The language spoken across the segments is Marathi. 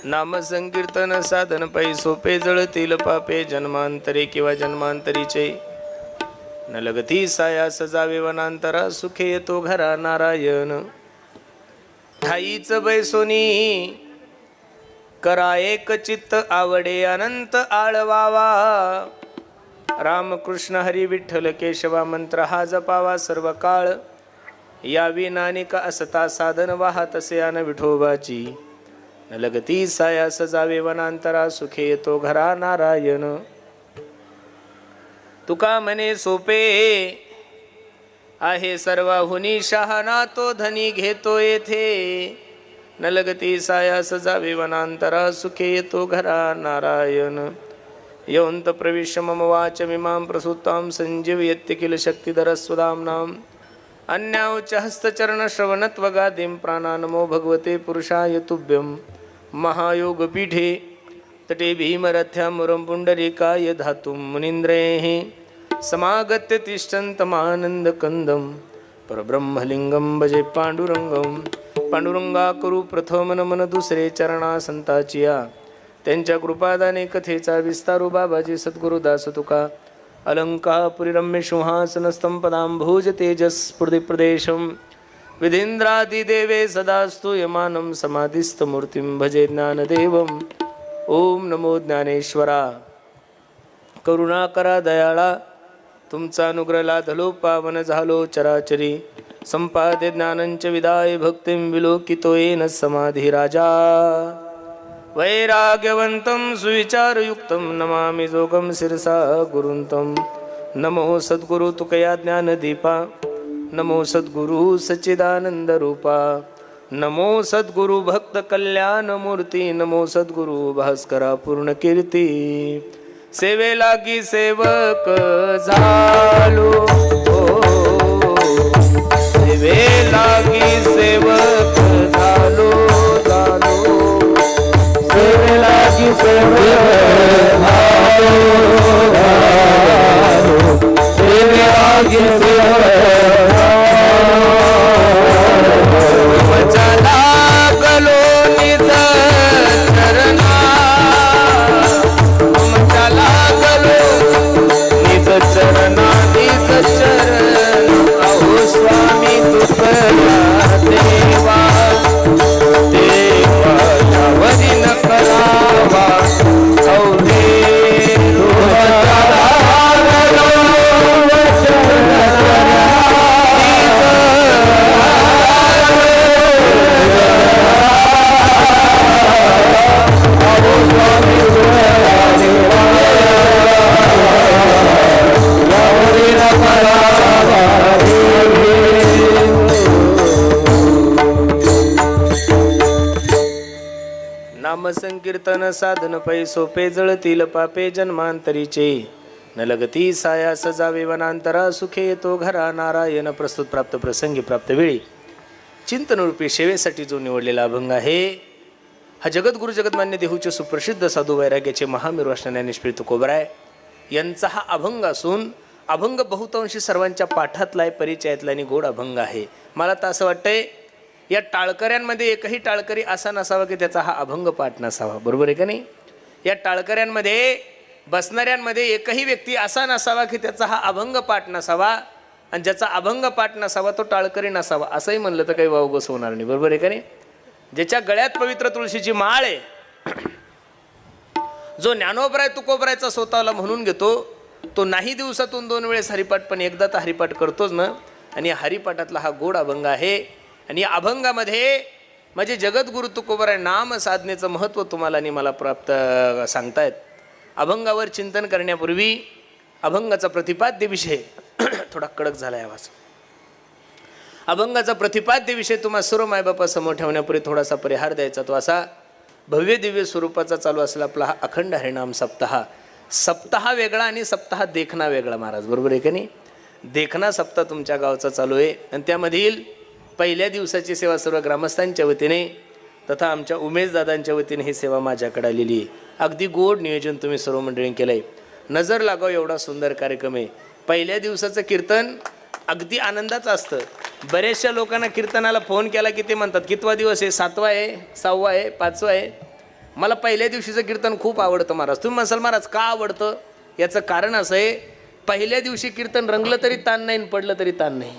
नाम संकीर्तन साधन पै सोपे जळतील पापे जन्मांतरे किंवा जन्मांतरीचे न लगती साया सजावे वनांतरा सुखे येतो घरा नारायण ठाईच बैसोनी करा एक चित्त आवडे अनंत आळवावा रामकृष्ण हरी विठ्ठल केशवा मंत्र हा जपावा सर्व काळ या विनानिक असता साधन वाहा तसे अन विठोबाची न लगती साया सजावे वनांतरा सुखे येतो घरा नारायण तुका म्हणे सोपे आहे सर्वाहुनी शहाणा तो धनी घेतो येथे न लगती साया सजावे वनांतरा सुखे येतो घरा नारायण यौंत प्रविश्य मम वाचमिमां प्रसूतां संजीवयत्य किल शक्तिधर स्वदाम्नां अन्याउच हस्तचरण श्रवणत्वगादिं प्राणानमो भगवते पुरुषाय तुभ्यं महायोगपीठे तटे भीमरथ्यामुरं पुण्डरीकाय धातुं मुनीन्द्रैः समागत्य तिष्ठन्तमानन्दकन्दं परब्रह्मलिंगं भजे पांडुरंगं पांडुरंगा करू प्रथम नमन दुसरे चरणा संताचिया त्यांच्या कृपादाने कथेचा विस्तारू बाबाजी सद्गुरु दास तुका अलंकापुरी रम्य सिंहासनस्थं पदांभोज तेजस्फुर्दि प्रदेशं विधीन्द्रादिदेवे सदा स्तूयमानं समाधिस्थमूर्तिं भजे ज्ञानदेवं ओम नमो ज्ञानेश्वरा करुणाकरा दयाळा तुमचा अनुग्रह लाधलो पावन झालो चराचरी संपादे ज्ञानंच विदाय भक्तिं विलोकितो येन समाधी राजा वैराग्यवंतं सुविचारयुक्तं नमामि जोगं शिरसा गुरुन्तं नमो सद्गुरु तुकया ज्ञानदीपा नमो सद्गुरु सच्चिदानंद रूपा नमो सद्गुरु भक्त कल्याण मूर्ती नमो सद्गुरु भास्करा पूर्ण कीर्ती सेवे लागी सेवक झालो सेवे लागी सेवक झालो सेवे लागी सेवक सेवे लागी सेवक चला गलो निज चरणा चला गलो निज चरणा निज चरण अहो स्वामी तुकरा देवा देवा यावरी न करावा औरे नाम संकीर्तन साधन पै सोपे जळतील पापे जन्मांतरीचे न लगती साया सजावे वनांतरा सुखे येतो घरा नारायण प्रस्तुत प्राप्त प्रसंगी प्राप्त वेळी चिंतनरूपी सेवेसाठी जो निवडलेला अभंग आहे हा जगद्गुरु जगन्मान्य देहूचे सुप्रसिद्ध साधू वैराग्याचे महामेरू असणाऱ्या निष्प्रिय तुकोबराय यांचा हा अभंग असून अभंग बहुतांशी सर्वांच्या पाठातला आहे, परिचयातला आणि गोड अभंग आहे. मला तर असं वाटतंय या टाळकऱ्यांमध्ये एकही टाळकरी असा नसावा की त्याचा हा अभंग पाठ नसावा. बरोबर आहे का नाही? या टाळकऱ्यांमध्ये बसणाऱ्यांमध्ये एकही व्यक्ती असा नसावा की त्याचा हा अभंग पाठ नसावा आणि ज्याचा अभंग पाठ नसावा तो टाळकरी नसावा असंही म्हणलं तर काही वावगस होणार नाही. बरोबर आहे का नाही? ज्याच्या गळ्यात पवित्र तुळशीची माळ आहे, जो ज्ञानोबराय तुकोबरायचा स्वतःला म्हणून घेतो, तो नाही दिवसातून 2 वेळेस हरिपाठ पण एकदा तर हरिपाठ करतोच ना. आणि या हरिपाठातला हा गोड अभंग आहे. आणि या अभंगामध्ये म्हणजे जगद्गुरु तुकोबराय नाम साधनेचं महत्त्व तुम्हाला आणि मला प्राप्त सांगतायत. अभंगावर चिंतन करण्यापूर्वी अभंगाचा प्रतिपाद्य विषय थोडा कडक झाला आहे आवाज. अभंगाचा प्रतिपाद्य विषय तुम्हा सर्व मायबापासमोर ठेवण्यापूर्वी थोडासा परिहार द्यायचा. तो असा भव्य दिव्य स्वरूपाचा चालू असला आपला हा अखंड हरिनाम सप्ताह. सप्ताह वेगळा आणि सप्ताह देखना वेगळा महाराज. बरोबर आहे का नाही? देखना सप्ताह तुमच्या गावचा चालू आहे आणि त्यामधील पहिल्या दिवसाची सेवा सर्व ग्रामस्थांच्या वतीने तथा आमच्या उमेशदादांच्या वतीने ही सेवा माझ्याकडे आलेली आहे. अगदी गोड नियोजन तुम्ही सर्व मंडळींनी केलं आहे. नजर लागाव एवढा सुंदर कार्यक्रम आहे. पहिल्या दिवसाचं कीर्तन अगदी आनंदाचं असतं. बरेचशा लोकांना कीर्तनाला फोन केला की ते म्हणतात कितवा दिवस आहे, 7वा आहे, 6वा आहे, 5वा आहे. मला पहिल्या दिवशीचं कीर्तन खूप आवडतं महाराज. तुम्ही म्हणसाल महाराज का आवडतं? याचं कारण असं आहे, पहिल्या दिवशी कीर्तन रंगलं तरी ताण नाही, पडलं तरी ताण नाही.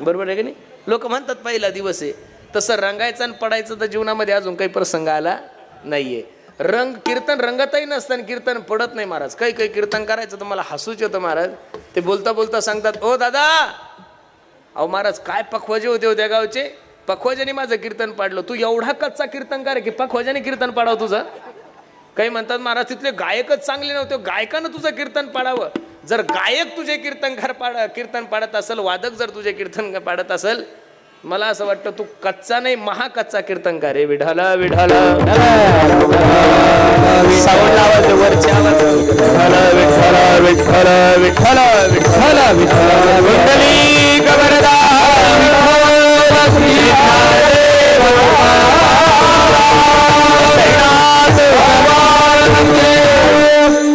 बरोबर आहे की नाही? लोक म्हणतात पहिला दिवस आहे, तसं रंगायचं आणि पडायचं तर जीवनामध्ये अजून काही प्रसंग आला नाहीये. कीर्तन रंगतही नसतं आणि कीर्तन पडत नाही महाराज. काही कीर्तन करायचं तर मला हसूच येतं महाराज. ते बोलता बोलता सांगतात, ओ दादा, अहो महाराज काय पखवाजे होते त्या गावचे, पखवाजाने माझं कीर्तन पाडलं. तू एवढा कच्चा कीर्तनकार की पखवाजाने कीर्तन पाडावं तुझं? काही म्हणतात महाराज तिथले गायकच चांगले नव्हते, गायकानं तुझं कीर्तन पाडावं. जर गायक तुझे कीर्तन पाडत असेल, वादक जर तुझे कीर्तन पाडत असेल, मला असं वाटतं तू कच्चा नाही महाकच्चा कीर्तनकार आहे. विठाला विठाला साऊंड आवाज, वरचे आवाज, विठाला विठाला विठाला विठाला विठाला विठाला कुंडली गवरदा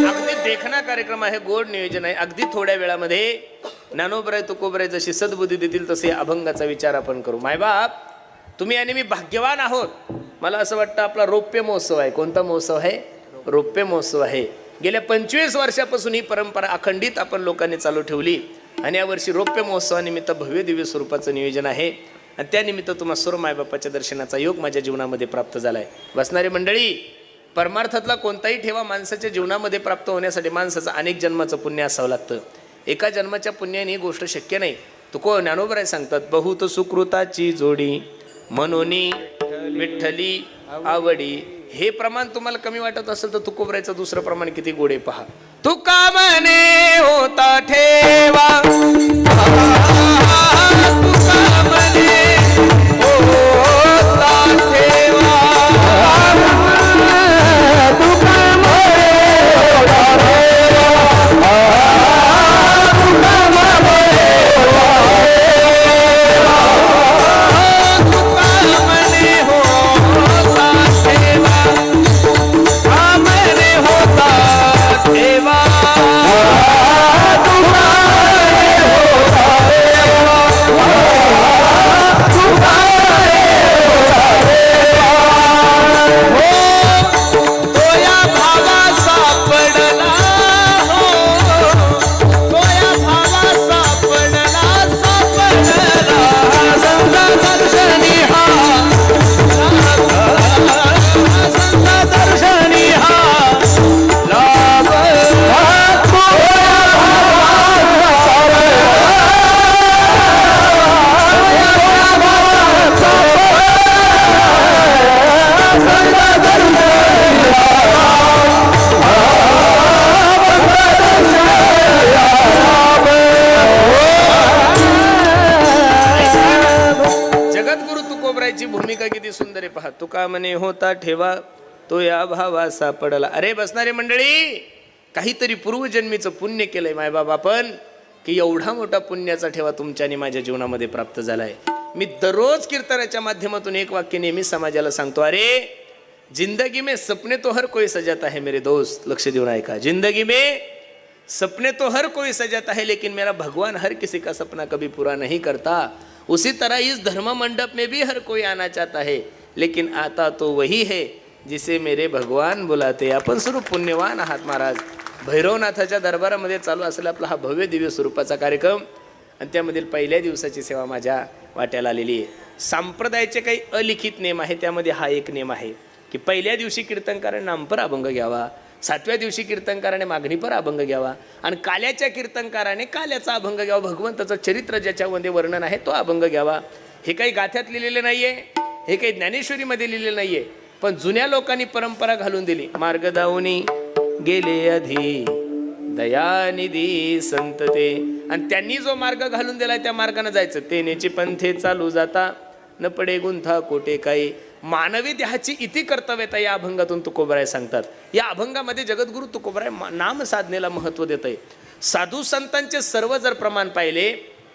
अगदी देखणा कार्यक्रम आहे, गोड नियोजन आहे. अगदी थोड्या वेळामध्ये ज्ञानोबराय तुकोबराय जशी सद्बुद्धी देतील तसे अभंगाचा विचार आपण करू. मायबाप, तुम्ही आणि मी भाग्यवान आहोत. मला असं वाटतं आपला रौप्य महोत्सव आहे. कोणता महोत्सव आहे? रौप्य महोत्सव आहे. गेल्या 25 वर्षापासून ही परंपरा अखंडित आपण लोकांनी चालू ठेवली आणि यावर्षी रौप्य महोत्सवानिमित्त भव्य दिव्य स्वरूपाचं नियोजन आहे आणि त्यानिमित्त तुम्हा सर्व मायबापाच्या दर्शनाचा योग माझ्या जीवनामध्ये प्राप्त झालाय. बसणारी मंडळी, परमार्थातला कोणताही ठेवा माणसाच्या जीवनामध्ये प्राप्त होण्यासाठी माणसाचं अनेक जन्माचं पुण्य असावं लागतं. एका जन्माच्या पुण्याने ही गोष्ट शक्य नाही. तुको ज्ञानोबराय सांगतात, बहुत सुकृताची जोडी मनोनी विठ्ठली आवडी. हे प्रमाण तुम्हाला कमी वाटत असेल तर तुकोबरायचं दुसरं प्रमाण किती गोडे पहा. तुका मने होता ठेवा, तुका मने होता ठेवा, तुका मने होता ठेवा तो या भावा सापडला. अरे बसणारी मंडळी, काहीतरी पूर्वजन्मीचं पुण्य केलंय मायबाबा आपण, की एवढा मोठा पुण्याचा ठेवा तुमच्या आणि माझ्या जीवनामध्ये प्राप्त झालाय. मी दररोज कीर्तनाच्या माध्यमातून एक वाक्य नेहमी समाजाला सांगतो, अरे जिंदगी में सपने तो हर कोई सजाता है मेरे दोस्त. लक्ष देऊन ऐका. जिंदगी में सपने तो हर कोई सजाता है लेकिन मेरा भगवान हर किसी का सपना कभी पूरा नहीं करता. उसी तरह इस धर्म मंडप में भी हर कोई आना चाहता है लेकिन आता तो वही है जिसे मेरे भगवान बुलाते. आपण सर्व पुण्यवान आहात महाराज. भैरवनाथाच्या दरबारामध्ये चालू असलेला आपला हा भव्य दिव्य स्वरूपाचा कार्यक्रम आणि त्यामधील पहिल्या दिवसाची सेवा माझ्या वाट्याला आलेली आहे. संप्रदायाचे काही अलिखित नियम आहे, त्यामध्ये हा एक नियम आहे की पहिल्या दिवशी कीर्तनकाराने नामपर अभंग घ्यावा, 7व्या दिवशी कीर्तनकाराने मागणीपर अभंग घ्यावा आणि काल्याच्या कीर्तनकाराने काल्याचा अभंग घ्यावा. भगवंताचं चरित्र ज्याच्यामध्ये वर्णन आहे तो अभंग घ्यावा. हे काही गाथ्यात लिहिलेले नाहीये, हे काही ज्ञानेश्वरीमध्ये लिहिलेलं नाहीये, पण जुन्या लोकांनी परंपरा घालून दिली. मार्ग दावनी गेले आधी दयानिधी संत ते, आणि त्यांनी जो मार्ग घालून दिलाय त्या मार्गाने जायचं. तेनेची पंथे चालू जाता न पडे गुंथा कोटे काही. मानवी देहाची इति कर्तव्यता या अभंगातून तुकोबराय सांगतात. या अभंगामध्ये जगद्गुरु तुकोबराय नाम साधनेला महत्व देत आहे. साधू संतांचे सर्व जर प्रमाण पाहिले,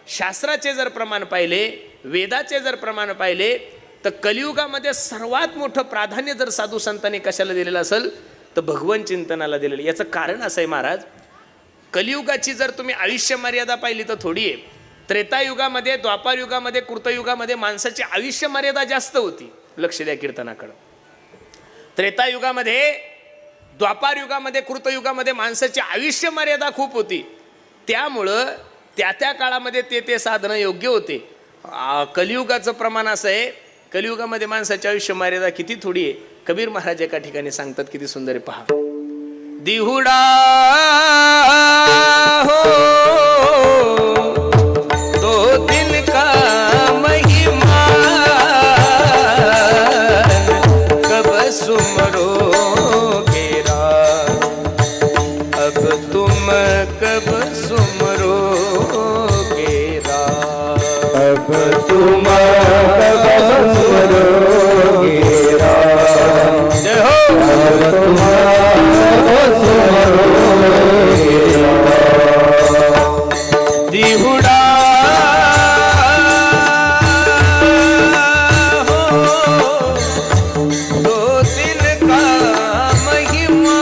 शास्त्राचे जर प्रमाण पाहिले, वेदाचे जर प्रमाण पाहिले, तर कलियुगामध्ये सर्वात मोठं प्राधान्य जर साधू संतांनी कशाला दिलेलं असेल तर भगवन चिंतनाला दिलेलं. याचं कारण असं आहे महाराज, कलियुगाची जर तुम्ही आयुष्य मर्यादा पाहिली तर थोडी आहे. त्रेतायुगामध्ये, द्वापार युगामध्ये, कृतयुगामध्ये माणसाची आयुष्य मर्यादा जास्त होती. लक्ष द्या कीर्तनाकडं. त्रेतायुगामध्ये, द्वापार युगामध्ये, कृतयुगामध्ये माणसाची आयुष्य मर्यादा खूप होती. त्यामुळं त्या त्या काळामध्ये ते साधनं योग्य होते. कलियुगाचं प्रमाण असं आहे, कलियुगामध्ये माणसाची आयुष्य मर्यादा किती थोडी आहे. कबीर महाराज एका ठिकाणी सांगतात, किती सुंदर आहे पहा. दिहुडा हो दो दिन का महिमा कब सुमरोगे रात, अब तुम कब सुमरोगे रात, अब तुम कब सुमरोगे रात. जय हो. अब तुम दिहुडा हो दो दिन का महिमा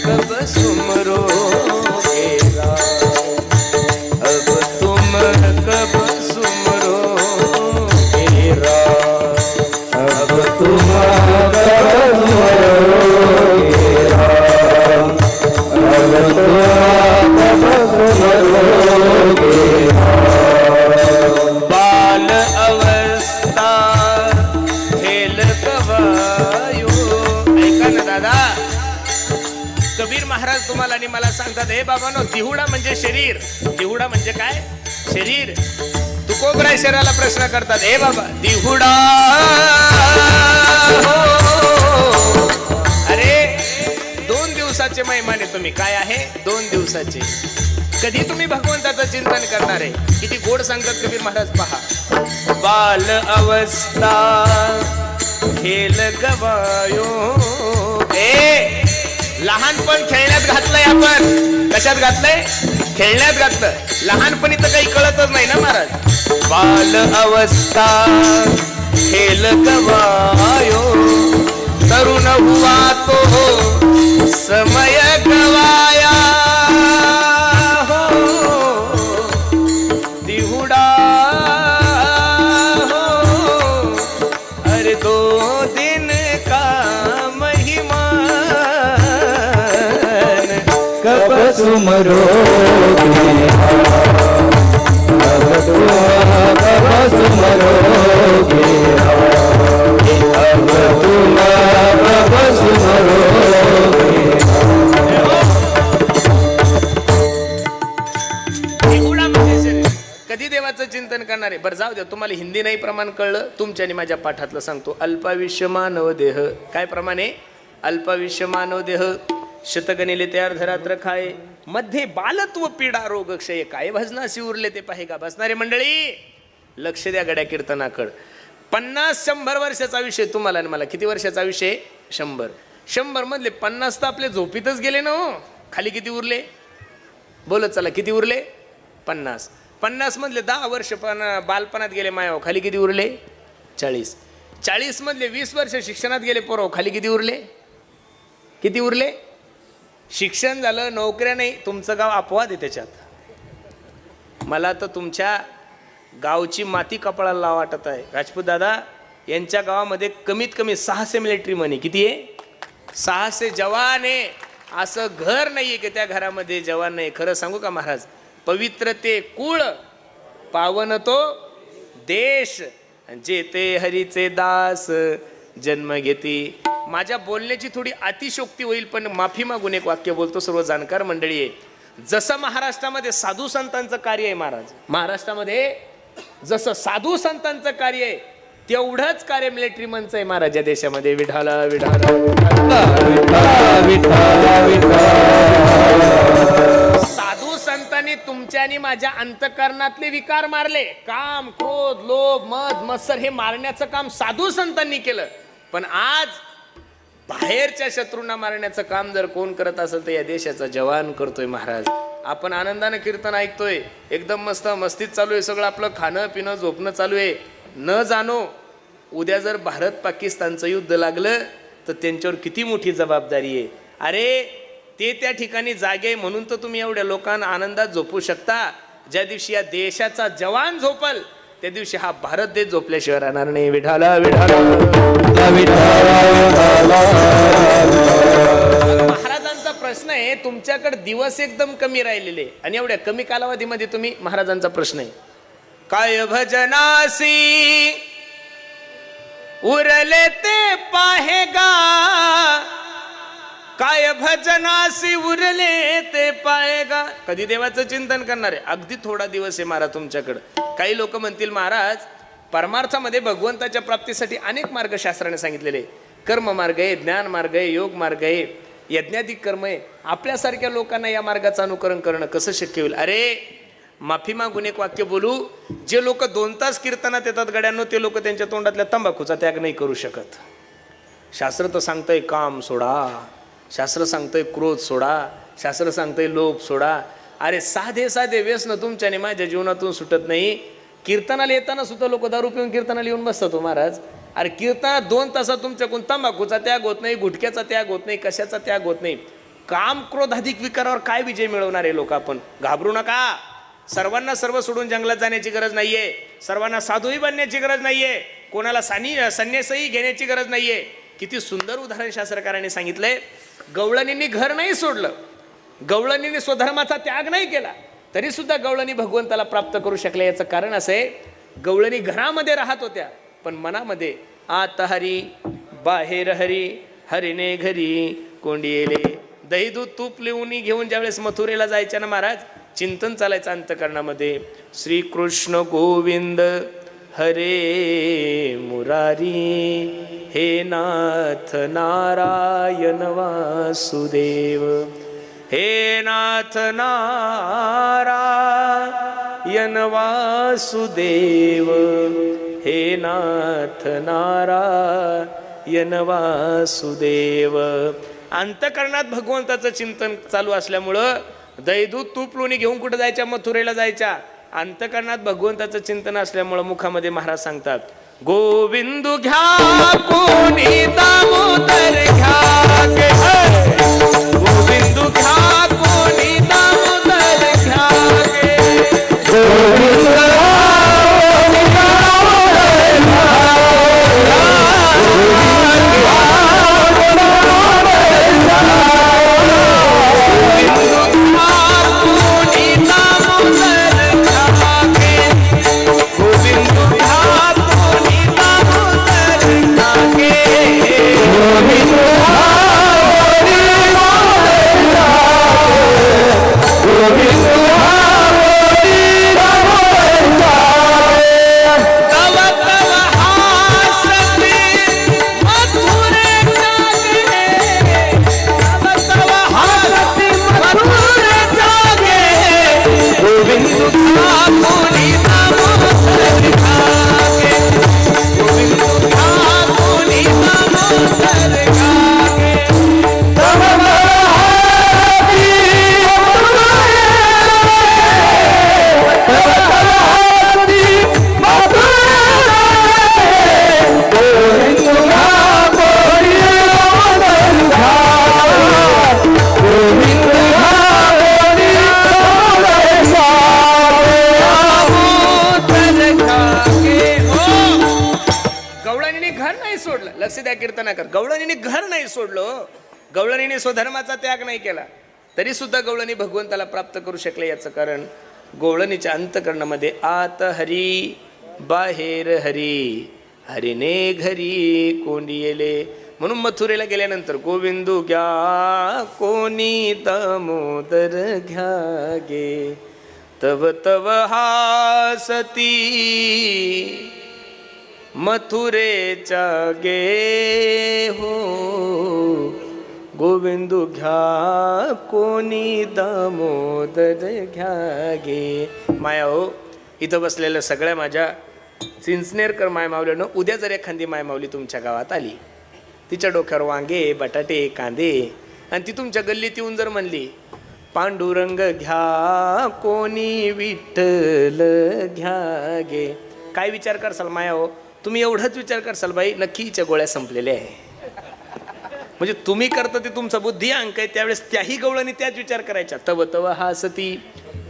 कब सुमरोगे रात, अब तुम कब सुमरोगे रात, अब तुम बाल अवस्था खेल गवायो. ऐका ना दादा, कबीर महाराज तुम्हाला आणि मला सांगतात, हे बाबांनो, दिहुडा म्हणजे शरीर. दिहुडा म्हणजे काय? शरीर. तुकोबराय शरीराला प्रश्न करतात, हे बाबा दिहुडा हो. अरे 2 दिवसाचे महिमाने तुम्ही काय आहे? 2 दिवसाचे. कधी तुम्ही भगवंताचं चिंतन करणार आहे? किती गोड सांगतात कबीर महाराज पहा. बाल अवस्था खेल गवायो. लहानपण खेळण्यात घातलंय आपण. कशात घातलंय? खेळण्यात घातलं. लहानपणी तर काही कळतच नाही ना महाराज. बाल अवस्था खेल गवायो, तरुण हुआ तो समय गवाया हो. दिहुडा हो अरे 2 दिन का महिमा कब सुमरोगे, अब तुम कब सुमरोगे, अब तुम कब सुमरोगे. कधी देवाचं चिंतन करणारे? बरं जाऊ द्या, तुम्हाला हिंदी नाही प्रमाण कळलं, तुमच्या आणि माझ्या पाठातलं सांगतो. अल्पायुष्य मानव देह. काय प्रमाण आहे? अल्पायुष्य मानव देह, शतगणिले तयार धरात्र खाये, मध्ये बालत्व पीडा रोग क्षय, काय भजनाशी उरले ते पाहे का. बसणारे मंडळी लक्ष द्या गड्या कीर्तनाकड. 50-100 वर्षाचा आयुष्य तुम्हाला आणि मला. किती वर्षाचा आयुष्य? 100. 100 मधले 50 तर आपले झोपीतच गेले ना हो. खाली किती उरले? बोलत चला, किती उरले? 50. 50 मधले 10 वर्ष बालपणात गेले मायाव, खाली किती उरले? 40. 40 मधले 20 वर्ष शिक्षणात गेले पोराव, खाली किती उरले? किती उरले? शिक्षण झालं, नोकऱ्या नाही, तुमचं गाव अपवाद आहे त्याच्यात. मला तर तुमच्या गावची माती कपाळाला लावा वाटत आहे. राजपूत दादा यांच्या गावामध्ये कमीत कमी 600 मिलिटरी मनी. किती आहे? 600 जवान आहे. असं घर नाही आहे की त्या घरामध्ये जवान नाही. खरं सांगू का महाराज, पवित्र ते कुळ, पावन तो देश, जेते हरीचे दास जन्म घेती. माझ्या बोलण्याची थोडी अतिशोक्ती होईल, पण माफी मागून एक वाक्य बोलतो. सर्व जाणकार मंडळी आहे, जसं महाराष्ट्रामध्ये साधू संतांचं कार्य आहे महाराज, महाराष्ट्रामध्ये जसं साधू संतांचं कार्य आहे तेवढंच कार्य मिलिटरी मनचं आहे महाराज या देशामध्ये. विठाला विठाला साधू संतांनी तुमच्या आणि माझ्या अंतकरणातले विकार मारले. काम, क्रोध, लोभ, मद, मत्सर हे मारण्याचं काम साधू संतांनी केलं. पण आज बाहेरच्या शत्रूंना मारण्याचं काम जर कोण करत असेल तर या देशाचा जवान करतोय महाराज. आपण आनंदानं कीर्तन ऐकतोय, एकदम मस्त मस्तीत चालू आहे, सगळं आपलं खाणं पिणं झोपणं चालू आहे. न जाणो उद्या जर भारत पाकिस्तानचं युद्ध लागलं तर त्यांच्यावर किती मोठी जबाबदारी आहे. अरे ते त्या ठिकाणी जागे म्हणून तर तुम्ही एवढ्या लोकांना आनंदात झोपू शकता. ज्या दिवशी या देशाचा जवान झोपल त्या दिवशी हा भारत देश झोपल्याशिवाय राहणार नाही. विठाला विठाला. महाराजांचा प्रश्न आहे, तुमच्याकडे दिवस एकदम कमी राहिलेले आणि एवढ्या कमी कालावधीमध्ये तुम्ही, महाराजांचा प्रश्न आहे, काय भजनासी उरले ते पाहेगा, काय भजनासी उरले ते पाहेगा. कधी देवाचं चिंतन करणार आहे? अगदी थोडा दिवस आहे महाराज तुमच्याकडं. काही लोक म्हणतील महाराज परमार्थामध्ये भगवंताच्या प्राप्तीसाठी अनेक मार्ग शास्त्राने सांगितलेले, कर्म मार्ग आहे, ज्ञान मार्ग आहे, योग मार्ग आहे, यज्ञाधिक कर्म आहे. आपल्यासारख्या लोकांना या मार्गाचं अनुकरण करणं कसं शक्य होईल? अरे माफी मागून एक वाक्य बोलू, जे लोक 2 तास कीर्तनात येतात गड्यांनो, ते लोक त्यांच्या तोंडातल्या तंबाखूचा त्याग नाही करू शकत. शास्त्र तर सांगतंय काम सोडा, शास्त्र सांगतंय क्रोध सोडा, शास्त्र सांगतंय लोभ सोडा. अरे साधे साधे व्यसन तुमच्याने माझ्या जीवनातून सुटत नाही. कीर्तनाला येताना सुद्धा लोक दारू पिऊन कीर्तनाला येऊन बसतात हो महाराज. अरे कीर्तनात 2 तासात तुमच्याकडून तंबाखूचा त्याग होत नाही, गुटख्याचा त्याग होत नाही, कशाचा त्याग होत नाही. काम क्रोध अधिक विकारावर काय विजय मिळवणार आहे लोक? आपण घाबरू नका. सर्वांना सर्व सोडून जंगलात जाण्याची गरज नाहीये, सर्वांना साधूही बनण्याची गरज नाहीये, कोणाला संन्यासही घेण्याची गरज नाहीये. किती सुंदर उदाहरण शास्त्रकारांनी सांगितलंय. गवळणींनी घर नाही सोडलं, गवळणींनी स्वधर्माचा त्याग नाही केला, तरी सुद्धा गवळणी भगवंताला प्राप्त करू शकल्या. याचं कारण असं आहे, गवळणी घरामध्ये राहत होत्या पण मनामध्ये आत हरी बाहेर हरी, हरीने घरी कोंडी येले. दही दूध तूप लिहून घेऊन ज्यावेळेस मथुरेला जायच्या ना महाराज, चिंतन चालायचं अंतकरणामध्ये, श्रीकृष्ण गोविंद हरे मुरारी, हे नाथ नारायण वासुदेव, हे नाथ नारायण वासुदेव, हे नाथ नारायण वासुदेव. अंतकरणात भगवंताचं चिंतन चालू असल्यामुळं दही दूध तूप लोणी घेऊन कुठं जायच्या? मथुरेला जायच्या. अंतकरणात भगवंताचं चिंतन असल्यामुळं मुखामध्ये महाराज सांगतात, गोविंदू घ्या कोणी दामोदर घ्या गे, गोविंदू घ्या कोणी दामोदर घ्या गे, गोविंद कीर्तनाकर. गवळणीने घर नाही सोडलं, गवळणीने स्वधर्माचा त्याग नाही केला, तरी सुद्धा गवळणी भगवंताला प्राप्त करू शकले. याचं कारण गवळणीच्या अंतकरणामध्ये आत हरी बाहेर हरी, हरीने घरी कोंडी येले. म्हणून मथुरेला गेल्यानंतर गोविंदू घ्या कोणी दामोदर घ्या गे, तव तव हासती मथुरेच्या गे हो, गोविंदू घ्या कोणी दामोदर घ्या गे. माया हो, इथं बसलेल्या सगळ्या माझ्या चिंचनेरकर मायमावल्यानं उद्या जर एखादी मायमावली तुमच्या गावात आली, तिच्या डोक्यावर वांगे बटाटे कांदे, आणि ती तुमच्या गल्लीत येऊन जर म्हणली पांडुरंग घ्या कोणी विठ्ठल घ्या गे, काय विचार करसाल माया हो? तुम्ही एवढाच विचार करसाल, बाई नक्की हिच्या गोळ्या संपलेल्या आहे. म्हणजे तुम्ही करता ते तुमचा बुद्धी अंक आहे. त्यावेळेस त्याही गवळणी त्याच विचार करायच्या. तव तव हासती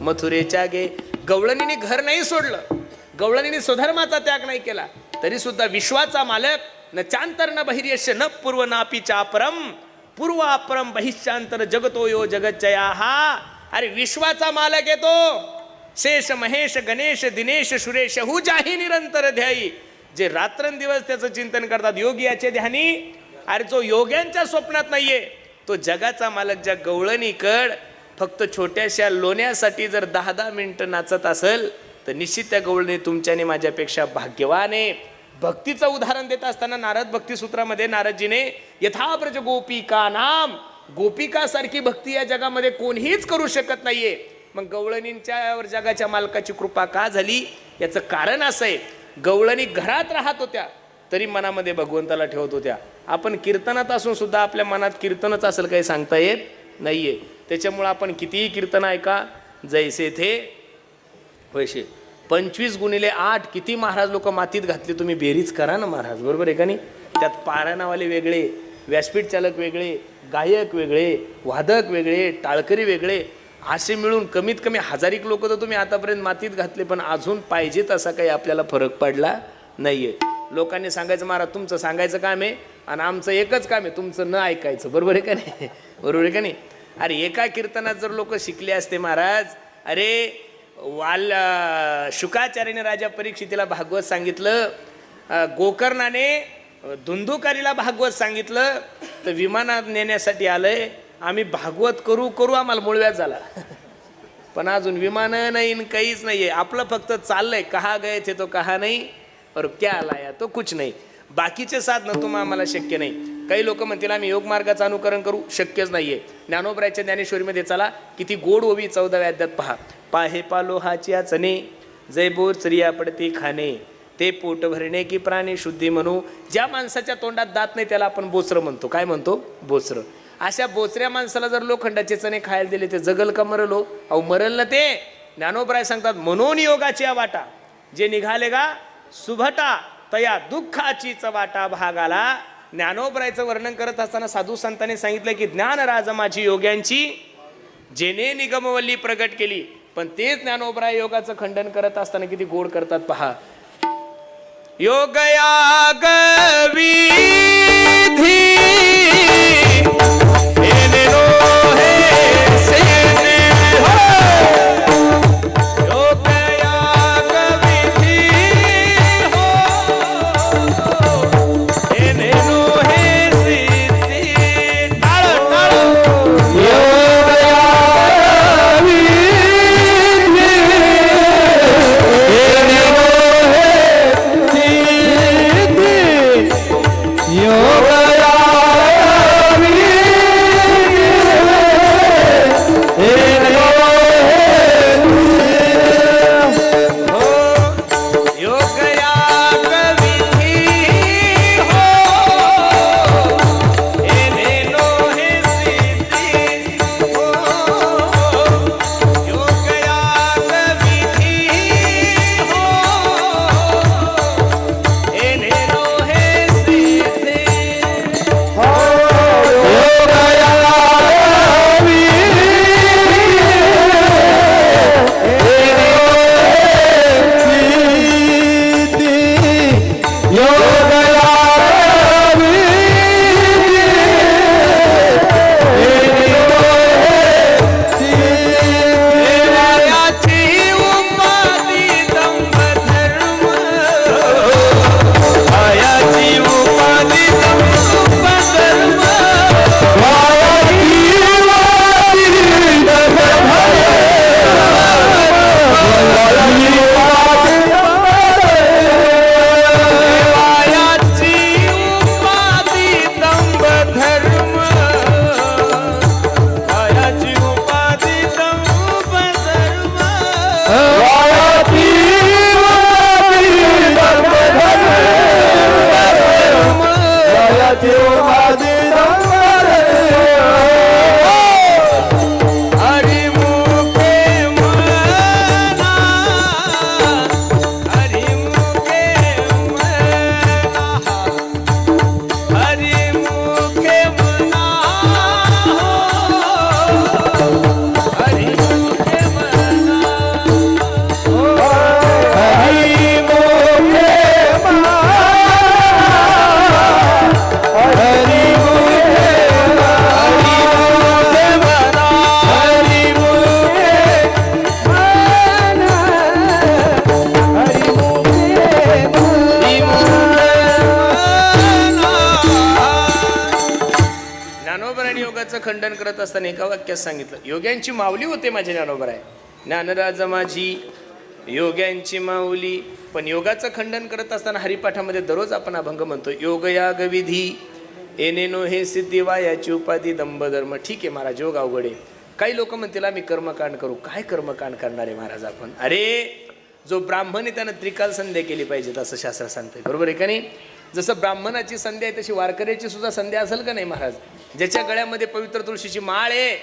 मथुरेच्या गे. गवळणीने घर नाही सोडलं, गवळणीने स्वधर्माचा त्याग नाही केला तरी सुद्धा विश्वाचा मालक न चांतर न बहिर्यश न पूर्व नापी चापरम पूर्व अपरम बहिष्यांतर जगतो यो जगच्चया हा. अरे विश्वाचा मालक येतो, शेष महेश गणेश दिनेश सुरेश हु जाही निरंतर ध्यायी. जे रात्रंदिवस त्याचं चिंतन करतात योगी याचे ध्यानी. अरे जो योग्यांच्या स्वप्नात नाहीये तो जगाचा मालक ज्या गवळणीकड फक्त छोट्याशा लोण्यासाठी जर 10-10 मिनिटं नाचत असेल तर निश्चित त्या गवळणी तुमच्याने माझ्यापेक्षा भाग्यवान आहे. भक्तीचं उदाहरण देत असताना नारद भक्तिसूत्रामध्ये नारदजीने यथाब्रज गोपिका नाम, गोपिका सारखी भक्ती या जगामध्ये कोणीच करू शकत नाहीये. मग गवळणींच्यावर जगाच्या मालकाची कृपा का झाली याचं कारण असं आहे, गवळणी घरात राहत होत्या तरी मनामध्ये भगवंताला ठेवत होत्या. आपण कीर्तनात असून सुद्धा आपल्या मनात कीर्तनच असेल काही सांगता येत नाहीये. त्याच्यामुळं आपण कितीही कीर्तन ऐका जैसे थे वैसे. 25x8 किती महाराज लोक मातीत घातले तुम्ही बेरीज करा ना महाराज, बरोबर आहे का नाही. त्यात पारायणावाले वेगळे, व्यासपीठ चालक वेगळे, गायक वेगळे, वादक वेगळे, टाळकरी वेगळे, असे मिळून कमीत कमी 1000 लोक तर तुम्ही आतापर्यंत मातीत घातले पण अजून पाहिजे तसा काही आपल्याला फरक पडला नाहीये. लोकांनी सांगायचं महाराज तुमचं सांगायचं काम आहे आणि आमचं एकच काम आहे तुमचं न ऐकायचं, बरोबर आहे का नाही, बरोबर आहे का नाही. अरे एका कीर्तनात जर लोक शिकले असते महाराज, अरे शुकाचार्याने राजा परीक्षितीला भागवत सांगितलं, गोकर्णाने धुंदुकारीला भागवत सांगितलं तर विमानात नेण्यासाठी आलंय आम्ही भागवत करू करू आम्हाला मुळव्यात झाला पण अजून विमान नाही काहीच नाहीये. आपलं फक्त चाललंय कहा गए थे तो कहा नाही और क्या लाया तो कुछ नाही. बाकीचे साधनं तुम्हाला आम्हाला शक्य नाही. काही लोक म्हणतील आम्ही योग मार्गाचं अनुकरण करू, शक्यच नाहीये. ज्ञानोबरायच्या ज्ञानेश्वरीमध्ये चला किती गोड ओवी 14व्या अध्यायात पहा. पाहे पालो हाचिया चणे जय बोर चरिया पडते खाणे ते पोट भरणे की प्राणी शुद्धी म्हणू. ज्या माणसाच्या तोंडात दात नाही त्याला आपण बोचरं म्हणतो. काय म्हणतो? बोचरं. अशा बोचऱ्या माणसाला जर लोखंडाचे चणे खायला दिले ते जगल का मरलो? अहो मरल ना ते. ज्ञानोबराय सांगतात म्हणून योगाची वाटा जे निघाले गा सुभटा तया दुःखाची चवाटा भागाला. ज्ञानोबरायचं वर्णन करत असताना साधू संतांनी सांगितलं की ज्ञान राज माझी योग्यांची जेने निगमवल्ली प्रगट केली. पण तेच ज्ञानोबराय योगाचं खंडन करत असताना किती गोड करतात पहा. योगयाग विधी योगाचं खंडन करत असताना एका वाक्यात सांगितलं, योग्यांची माऊली होते माझे ज्ञानोबा आहे, ज्ञानराज माझी योग्यांची माऊली. पण योगाचं खंडन करत असताना हरिपाठामध्ये दररोज आपण अभंग म्हणतो, योग याग विधी एनेनो हे सिद्धी वायाची उपाधी दंभधर्म. ठीक आहे महाराज, योग अवघड आहे. काही लोक म्हणतील आम्ही कर्मकांड करू. काय कर्मकांड करणार आहे महाराज आपण? अरे जो ब्राह्मण आहे त्यानं त्रिकाल संध्या केली पाहिजेत असं शास्त्र सांगतंय, बरोबर आहे का नाही? जसं ब्राह्मणाची संध्या आहे तशी वारकऱ्याची सुद्धा संध्या असेल का नाही महाराज? ज्याच्या गळ्यामध्ये पवित्र तुळशीची माळ आहे,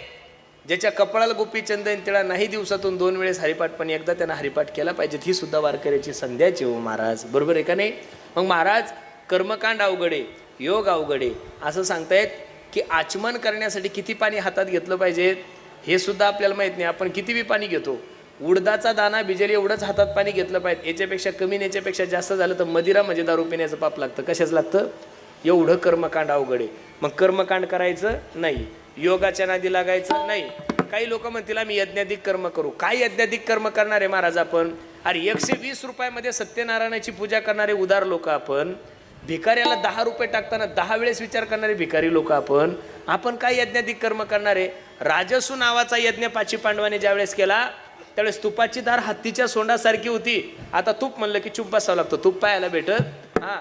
ज्याच्या कपाळाला गोपी चंदन तिळा नाही, दिवसातून 2 वेळेस हरिपाठ पण एकदा त्यानं हरिपाठ केला पाहिजे, ही सुद्धा वारकऱ्याची संध्याची हो महाराज, बरोबर आहे का नाही? मग महाराज कर्मकांड अवघड आहे, योग अवघड आहे असं सांगतायत की आचमन करण्यासाठी किती पाणी हातात घेतलं पाहिजे हे सुद्धा आपल्याला माहीत नाही. आपण किती बी पाणी घेतो, उडदाचा दाना भिजेल एवढंच हातात पाणी घेतलं पाहिजे. याच्यापेक्षा कमी याच्यापेक्षा जास्त झालं तर मदिरा म्हणजे दारू पिण्याचं पाप लागतं. कशाच लागतं? एवढं कर्मकांड अवघड आहे. मग कर्मकांड करायचं नाही, योगाच्या नादी लागायचं नाही. काही लोक म्हणतील आम्ही यज्ञाधिक कर्म करू. काय यज्ञाधिक कर्म करणार आहे महाराज आपण? अरे 120 रुपयामध्ये सत्यनारायणाची पूजा करणारे उदार लोक आपण, भिकाऱ्याला 10 रुपये टाकताना 10 वेळेस विचार करणारे भिकारी लोक आपण काय यज्ञाधिक कर्म करणार आहे? राजसू नावाचा यज्ञ पाची पांडवाने ज्यावेळेस केला त्यावेळेस तुपाची धार हत्तीच्या सोंडासारखी होती. आता तूप म्हणलं की चूप बसावं लागतं, तूप पाहायला भेटत. हां,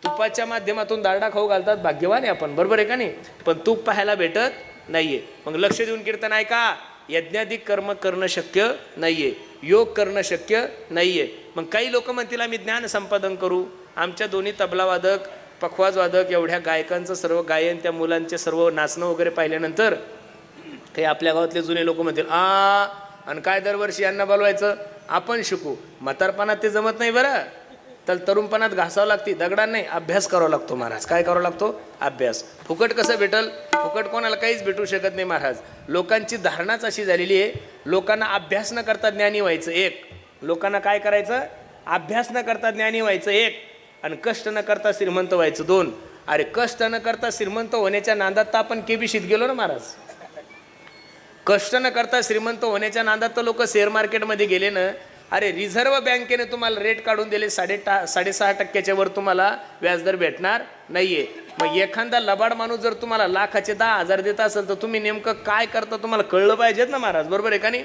तुपाच्या माध्यमातून दारडा खाऊ घालतात, भाग्यवान आहे आपण, बरोबर आहे का नाही? पण तूप पाहायला भेटत नाहीये. मग लक्ष देऊन कीर्तन आहे का? यज्ञाधिक कर्म करणं शक्य नाहीये, योग करणं शक्य नाहीये. मग काही लोक म्हणतील आम्ही ज्ञान संपादन करू. आमच्या दोन्ही तबलावादक पखवाजवादक एवढ्या गायकांचं सर्व गायन, त्या मुलांचे सर्व नाचणं वगैरे पाहिल्यानंतर काही आपल्या गावातले जुने लोक म्हणतील आणि काय दरवर्षी यांना बोलवायचं, आपण शिकू. म्हातारपणात ते जमत नाही बरं, तर तरुणपणात घासावं लागते, दगडात नाही, अभ्यास करावा लागतो महाराज. काय करावा लागतो? अभ्यास. फुकट कसं भेटल? फुकट कोणाला काहीच भेटू शकत नाही महाराज. लोकांची धारणाच अशी झालेली आहे, लोकांना अभ्यास न करता ज्ञानी व्हायचं एक, लोकांना काय करायचं? अभ्यास न करता ज्ञानी व्हायचं एक, आणि कष्ट न करता श्रीमंत व्हायचं 2. अरे कष्ट न करता श्रीमंत होण्याच्या नादात तर आपण केबीशीत गेलो ना महाराज. कष्ट न करता श्रीमंत होण्याच्या नादात तर लोक शेअर मार्केटमध्ये गेले ना. अरे रिझर्व्ह बँकेने तुम्हाला रेट काढून दिले 6.5% वर तुम्हाला व्याजदर भेटणार नाहीये. मग एखादा लबाड माणूस जर तुम्हाला लाखाचे 10,000 देत असेल तर तुम्ही नेमकं काय करता तुम्हाला कळलं पाहिजेत ना महाराज, बरोबर आहे का नाही?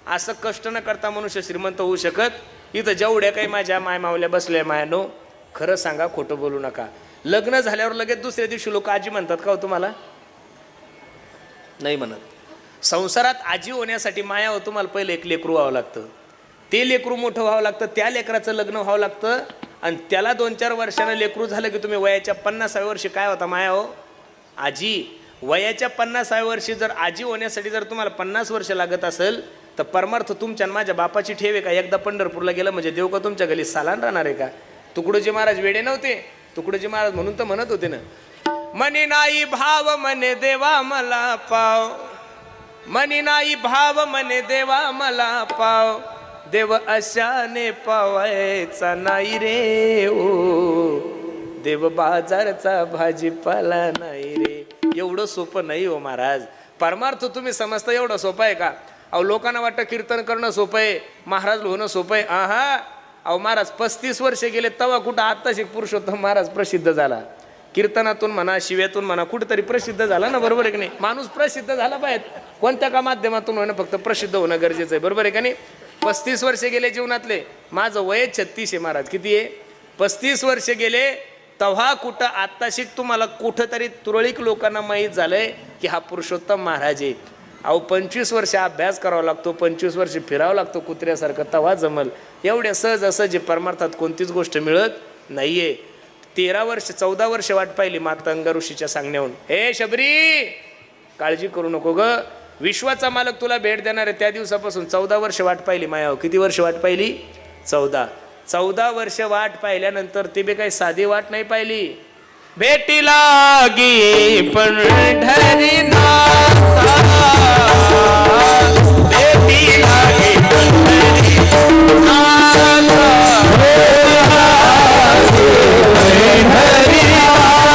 असं कष्ट न करता मनुष्य श्रीमंत होऊ शकत. इथं जेवढ्या काही माझ्या मायमावल्या बसल्या मायानो, खरं सांगा, खोटं बोलू नका. लग्न झाल्यावर लगेच दुसऱ्या दिवशी लोक आजी म्हणतात का हो तुम्हाला? नाही म्हणत. संसारात आजी होण्यासाठी माया हो तुम्हाला पहिले एक लेकरू व्हावं लागतं, ते लेकरू मोठं व्हावं लागतं, त्या लेकराचं लग्न व्हावं लागतं, आणि त्याला 2-4 वर्षानं लेकरू झालं की तुम्ही वयाच्या 50व्या वर्षी काय होता माया हो? आजी. वयाच्या 50व्या वर्षी जर आजी होण्यासाठी जर तुम्हाला 50 वर्ष लागत असेल तर परमार्थ तुमच्या माझ्या बापाची ठेव आहे का? एकदा पंढरपूरला गेलं म्हणजे देव का तुमच्या गली सालान राहणार आहे का? तुकडोजी महाराज वेडे नव्हते? तुकडोजी महाराज म्हणून तर म्हणत होते ना, मनी नाही भाव मने देवा मला पाव, मनी नाही भाव मने देवा मला पाव, देव अशाने पावायचा नाही रे ओ, देव बाजारचा भाजीपाला नाही रे. एवढं सोपं नाही हो महाराज. परमार्थ तुम्ही समजता एवढं सोपं आहे का? अहो लोकांना वाटतं कीर्तन करणं सोपं आहे, महाराज होणं सोपं आहे. अहो महाराज 35 वर्ष गेले तेव्हा कुठं आत्ताशी पुरुषोत्तम महाराज प्रसिद्ध झाला. कीर्तनातून म्हणा, शिव्यातून म्हणा, कुठेतरी प्रसिद्ध झाला ना, बरोबर आहे की नाही? माणूस प्रसिद्ध झाला पाहिजे, कोणत्या का माध्यमातून होणं, फक्त प्रसिद्ध होणं गरजेचं आहे, बरोबर आहे का नाही? 35 वर्ष गेले जीवनातले, माझं वय 36 आहे महाराज. किती आहे? 35 वर्ष गेले तेव्हा कुठं आत्ताशी तुम्हाला कुठंतरी तुरळीक लोकांना माहीत झालंय की हा पुरुषोत्तम महाराज आहे. अहो 25 वर्ष अभ्यास करावा लागतो, 25 वर्ष फिरावं लागतो कुत्र्यासारखं, तेव्हा जमल. एवढ्या सहज असं जे परमार्थात कोणतीच गोष्ट मिळत नाहीये. 13 वर्ष 14 वर्ष वाट पाहिली माता अंगा ऋषीच्या सांगण्याहून, हे शबरी काळजी करू नको ग, विश्वाचा मालक तुला भेट देणार आहे. त्या दिवसापासून 14 वर्ष वाट पाहिली माया. किती वर्ष वाट पाहिली? 14 वर्ष वाट पाहिल्यानंतर ते बी काही साधी वाट नाही पाहिली. भेटी लागी पंढरी नाथा, भेटी लागी पंढरी नाथा, भेटी लागी पंढरी नाथा.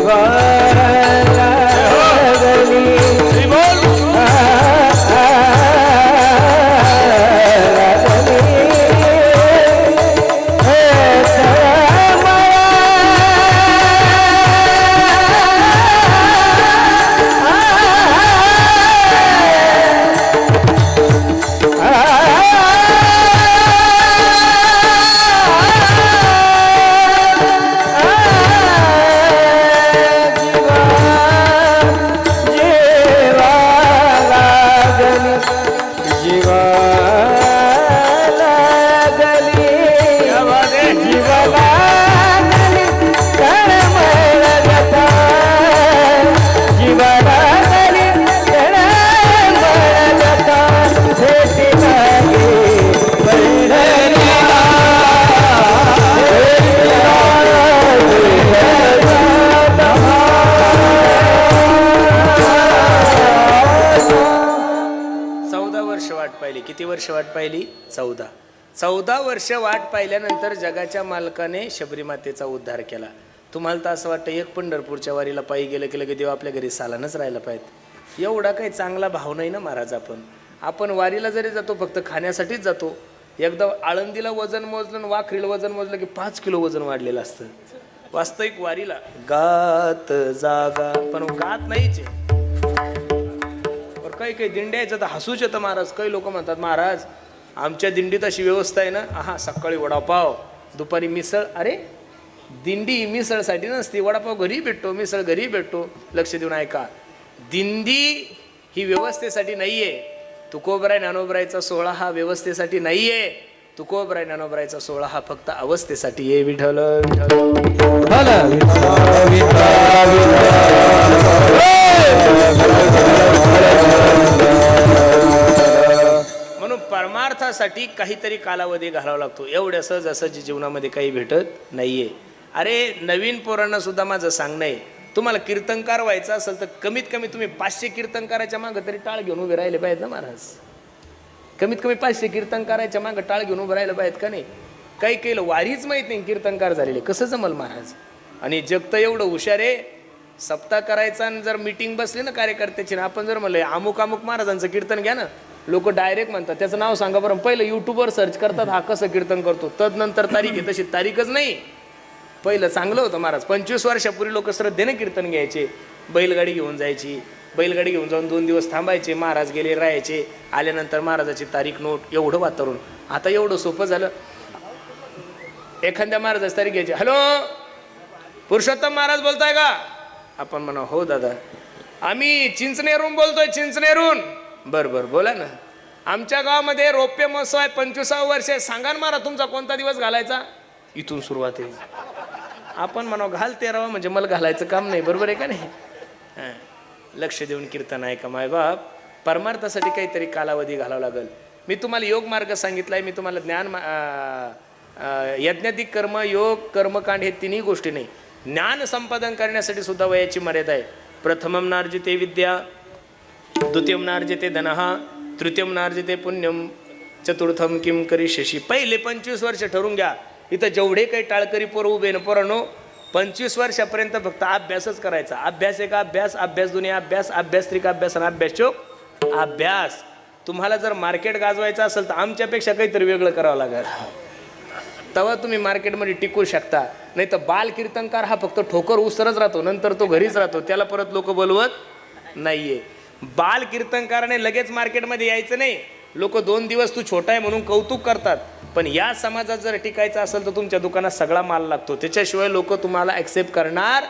जीवा लागली किती वर्ष वाट पाहिली? 14 वर्ष वाट पाहिल्यानंतर जगाच्या मालकाने शबरी मातेचा उद्धार केला. तुम्हाला तर असं वाटतं एक पंढरपूरच्या वारीला पायी गेलं की लगे देव आपल्या घरी सालानच राहायला पाहिजे. एवढा काही चांगला भाव नाही ना महाराज. आपण वारीला जरी जातो फक्त खाण्यासाठीच जातो. एकदा आळंदीला वजन मोजलं, वाखरीला वजन मोजलं की 5 किलो वजन वाढलेलं असतं. वास्तविक वारीला गात जागा पण गात नाहीच आहे. काही दिंड्या यायचं तर हसूच येतं महाराज. काही लोक म्हणतात महाराज आमच्या दिंडीत अशी व्यवस्था आहे ना, हा सकाळी वडापाव, दुपारी मिसळ. अरे दिंडी मिसळसाठी नसते, वडापाव घरी भेटतो, मिसळ घरी भेटतो. लक्ष देऊन ऐका, दिंडी ही व्यवस्थेसाठी नाहीये. तुकोबराय ज्ञानोबरायचा सोहळा हा व्यवस्थेसाठी नाहीये. तुकोबराय ज्ञानोबरायचा सोहळा हा फक्त अवस्थेसाठी आहे. विठ्ठल म्हणून परमार्थासाठी काहीतरी कालावधी घालावा लागतो. एवढ्या सहजासहजी जीवनामध्ये काही भेटत नाहीये. अरे नवीन पोरांना सुद्धा माझं सांगणं आहे, तुम्हाला कीर्तनकार व्हायचं असेल तर कमीत कमी तुम्ही 500 कीर्तनकाराच्या मागं तरी टाळ घेऊन उभे राहिले पाहिजेत ना महाराज. कमीत कमी 500 कीर्तनकाराच्या मागं टाळ घेऊन उभं राहिलं पाहिजेत का नाही? काही केलं वारीच माहीत नाही कीर्तनकार झालेले, कसं जमल महाराज? आणि जग तर एवढं हुशार आहे, सप्ताह करायचा आणि जर मीटिंग बसली ना कार्यकर्त्याची ना, आपण जर म्हणलं अमुक अमुक महाराजांचं कीर्तन घ्या ना, लोक डायरेक्ट म्हणतात त्याचं नाव सांगा बरं. पहिलं युट्यूबवर सर्च करतात हा कसं कीर्तन करतो, तदनंतर तारीख आहे. तशी तारीखच नाही. पहिलं चांगलं होतं महाराज. 25 वर्षापूर्वी लोक श्रद्धेने कीर्तन घ्यायचे. बैलगाडी घेऊन जायची, बैलगाडी घेऊन जाऊन 2 दिवस थांबायचे, महाराज गेले राहायचे, आल्यानंतर महाराजाची तारीख नोट. एवढं वातावरण. आता एवढं सोपं झालं. एखाद्या महाराजाची तारीख घ्यायची, हॅलो पुरुषोत्तम महाराज बोलताय का? आपण म्हणा हो दादा, आम्ही चिंचनेरून बोलतोय, चिंचनेरून. बरं बरं बोला ना. आमच्या गावामध्ये रौप्य महोत्सव आहे, 25वे वर्ष. सांगा ना महाराज तुमचा कोणता दिवस घालायचा? इथून सुरुवात आहे. आपण म्हणा घाल 13वा, म्हणजे मला घालायचं काम नाही. बरोबर आहे का नाही? हां, लक्ष देऊन कीर्तन आहे का माय बाप. परमार्थासाठी काहीतरी कालावधी घालावा लागेल. मी तुम्हाला योग मार्ग सांगितलाय. मी तुम्हाला ज्ञान यज्ञाधिक कर्म, योग, कर्मकांड हे तिन्ही गोष्टी नाही. ज्ञान संपादन करण्यासाठी सुद्धा वयाची मर्यादा आहे. प्रथमम नार्जिते विद्या, द्वितीयम नार्जिते धनः, तृतीयम नार्जिते पुण्यम, चतुर्थम किम करिष्यसि. पहिले 25 वर्ष ठरवून घ्या. इथं जेवढे काही टाळकरी पोरं उभे न पोरांनो, 25 वर्षापर्यंत फक्त अभ्यासच करायचा. अभ्यास एक अभ्यास, अभ्यास दोन्ही अभ्यास, अभ्यास त्रिक अभ्यास आणि अभ्यास चोक अभ्यास. तुम्हाला जर मार्केट गाजवायचं असेल तर आमच्यापेक्षा काहीतरी वेगळं करावं लागेल. तेव्हा तुम्ही मार्केटमध्ये टिकू शकता. नाही तर बाल कीर्तनकार हा फक्त ठोकर उसरच राहतो, नंतर तो घरीच राहतो, त्याला परत लोक बोलवत नाहीये. बाल कीर्तनकाराने लगेच मार्केटमध्ये यायचं नाही. लोक 2 दिवस तू छोटा आहे म्हणून कौतुक करतात, पण या समाजात जर टिकायचं असेल तर तुमच्या दुकानात सगळा माल लागतो, त्याच्याशिवाय लोक तुम्हाला ॲक्सेप्ट करणार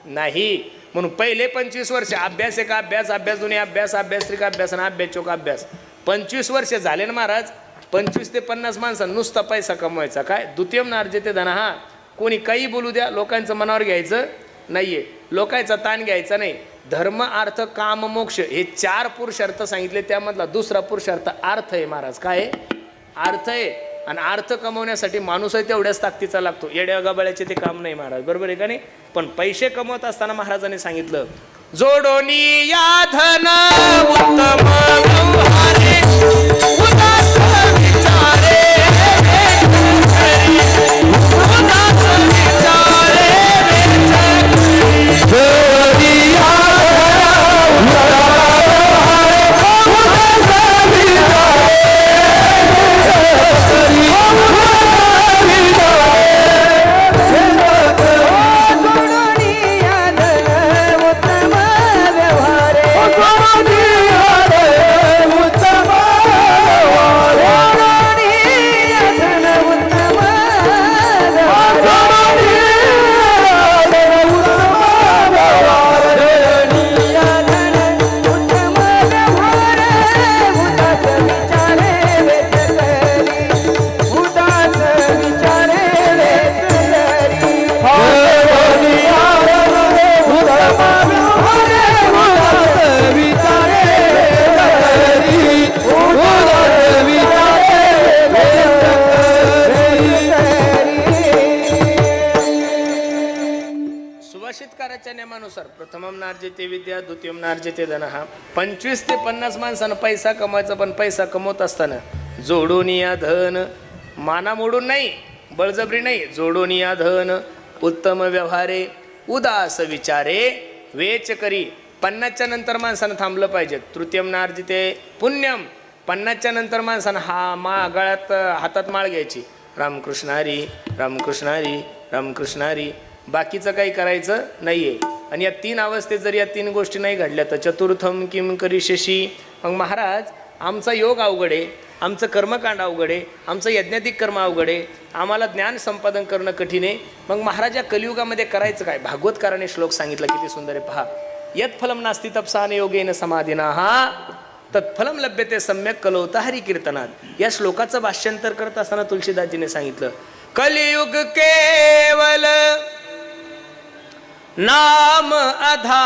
नाही. म्हणून पहिले 25 वर्ष अभ्यास एक अभ्यास, अभ्यास दोन्ही अभ्यास, अभ्यास त्रिक अभ्यास आणि अभ्यास चोक अभ्यास. 25 वर्ष झाले ना महाराज. 25 ते 50 माणसं नुसता पैसा कमवायचा. काय द्वितीयम नार्जिते धनः. कोणी काही बोलू द्या, लोकांचं मनावर घ्यायचं नाहीये, लोकांचा ताण घ्यायचा नाही. धर्म अर्थ काम मोक्ष हे 4 पुरुषार्थ सांगितले, त्यामधला दुसरा पुरुषार्थ अर्थ आहे महाराज. काय आहे? अर्थ आहे. आणि अर्थ कमवण्यासाठी माणूस आहे तेवढ्याच ताकदीचा लागतो. येड्या गबाळ्याचे ते काम नाही महाराज. बरोबर आहे का नाही? पण पैसे कमवत असताना महाराजांनी सांगितलं, जोडोनी या धन उत्तम व्यवहारे, उदास विचारे, उदास विचारे, सुभाषितकाराच्या नियमानुसार प्रथमम नार्जिते विद्या द्वितीयम नार्जिते धनः 25 ते 50 माणसानं पैसा कमवायचा, पण पैसा कमवत असताना जोडून या धन, माना मोडून नाही, बळजबरी नाही, जोडून या धन, उत्तम व्यवहारे, उदास विचारे, वेच करी. 50च्या नंतर माणसानं थांबलं पाहिजे. तृतीयम नार्जिते पुण्यम, 50च्या नंतर माणसानं गळ्यात हातात माळ घ्यायची, रामकृष्ण हरी रामकृष्ण हरी रामकृष्ण हरी, बाकीचं काही करायचं नाहीये. आणि या 3 अवस्थेत जर या 3 गोष्टी नाही घडल्या तर चतुर्थम किम करिष्यसि. मग महाराज आमचा योग अवघड आहे, आमचं कर्मकांड अवघड आहे, आमचं यज्ञाधिक कर्म अवघड आहे, आम्हाला ज्ञान संपादन करणं कठीण आहे. मग महाराज या कलियुगामध्ये करायचं काय? भागवतकाराने श्लोक सांगितला, किती सुंदर आहे पहा. यत् फलम नास्ति तपसान योगेन समाधिनाः तत्फलम लभ्यते सम्यक कलौत हरी कीर्तनात. या श्लोकाचं भाष्यांतर करत असताना तुलसीदासजीने सांगितलं, कलियुग केवल नाम आधारा,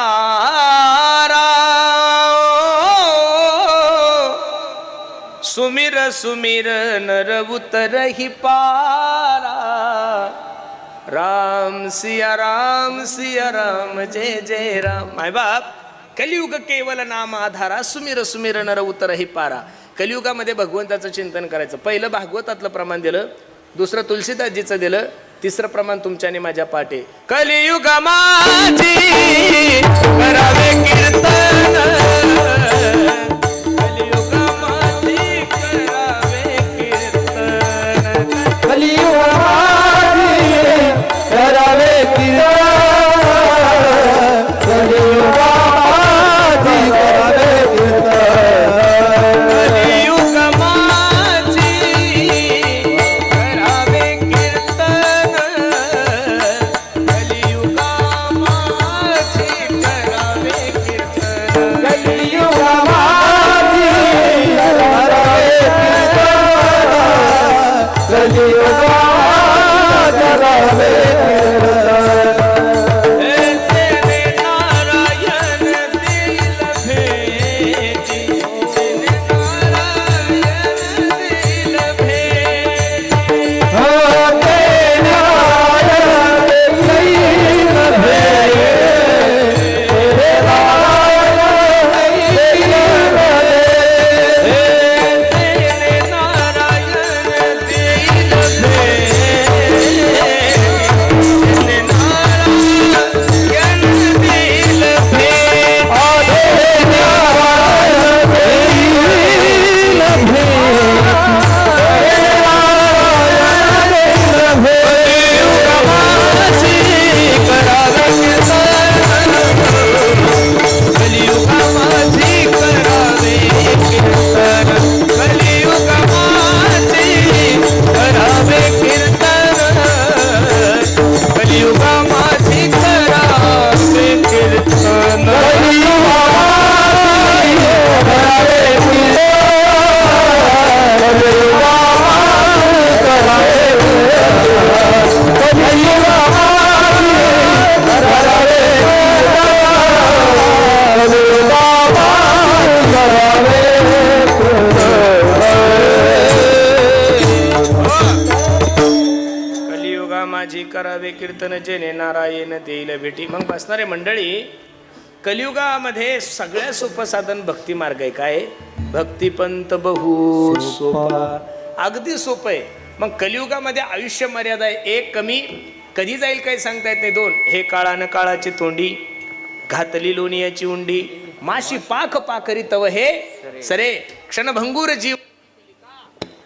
सुमिर सुमिर नर उतरहि पारा, राम सिया राम जय जय राम. माय बाप, कलियुग केवल नाम आधारा, सुमिर सुमिर नर उतरहि पारा. कलियुगामध्ये भगवंताचं चिंतन करायचं. पहिलं भागवतातलं प्रमाण दिलं, दुसरं तुलसीदासजीचं दिलं, तिसरं प्रमाण तुमच्या आणि माझ्या पाठे. कलियुग माझी करावे कीर्तन, कलियुग माझी करावे कीर्तन, कलियुग माझी करावे कीर्तन, कलियुग माझी करावे कीर्तन, कलियुग माझी करावे कीर्तन, कलियुग माझी करावे कीर्तन, कलियुग माझी करावे कीर्तन, कलियुग करावे कीर्तन. जेने नारायण दिल भेटी, जेने नारायण दिल भेटी, हो ते नारायण दिल भेटे, ते नारायण दिल भेटे, जेने नारायण दिल भेटी, जेने नारायण दिल भेटी, आधे नारायण दिल कलियुग माझी करावे कीर्तन, कलियुग माझी करावे कीर्तन, कलियुग माझी करावे कीर्तन, कलियुगा माझी करावे कीर्तन, जेने नारायण देईल भेटी. मग बसणारे मंडळी, कलियुगामध्ये सगळ्यात सोपं साधन भक्ती मार्ग आहे. काय? भक्तिपंत बहु सोपा, अगदी सोपं आहे. मग कलियुगामध्ये आयुष्य मर्यादा आहे, 1 कमी, कधी जाईल काही सांगता येत नाही. 2 हे काळानं काळाची तोंडी, घातली लोणीयाची उंडी, माशी पाख पाखरी तव हे सरे, क्षणभंगूर जीव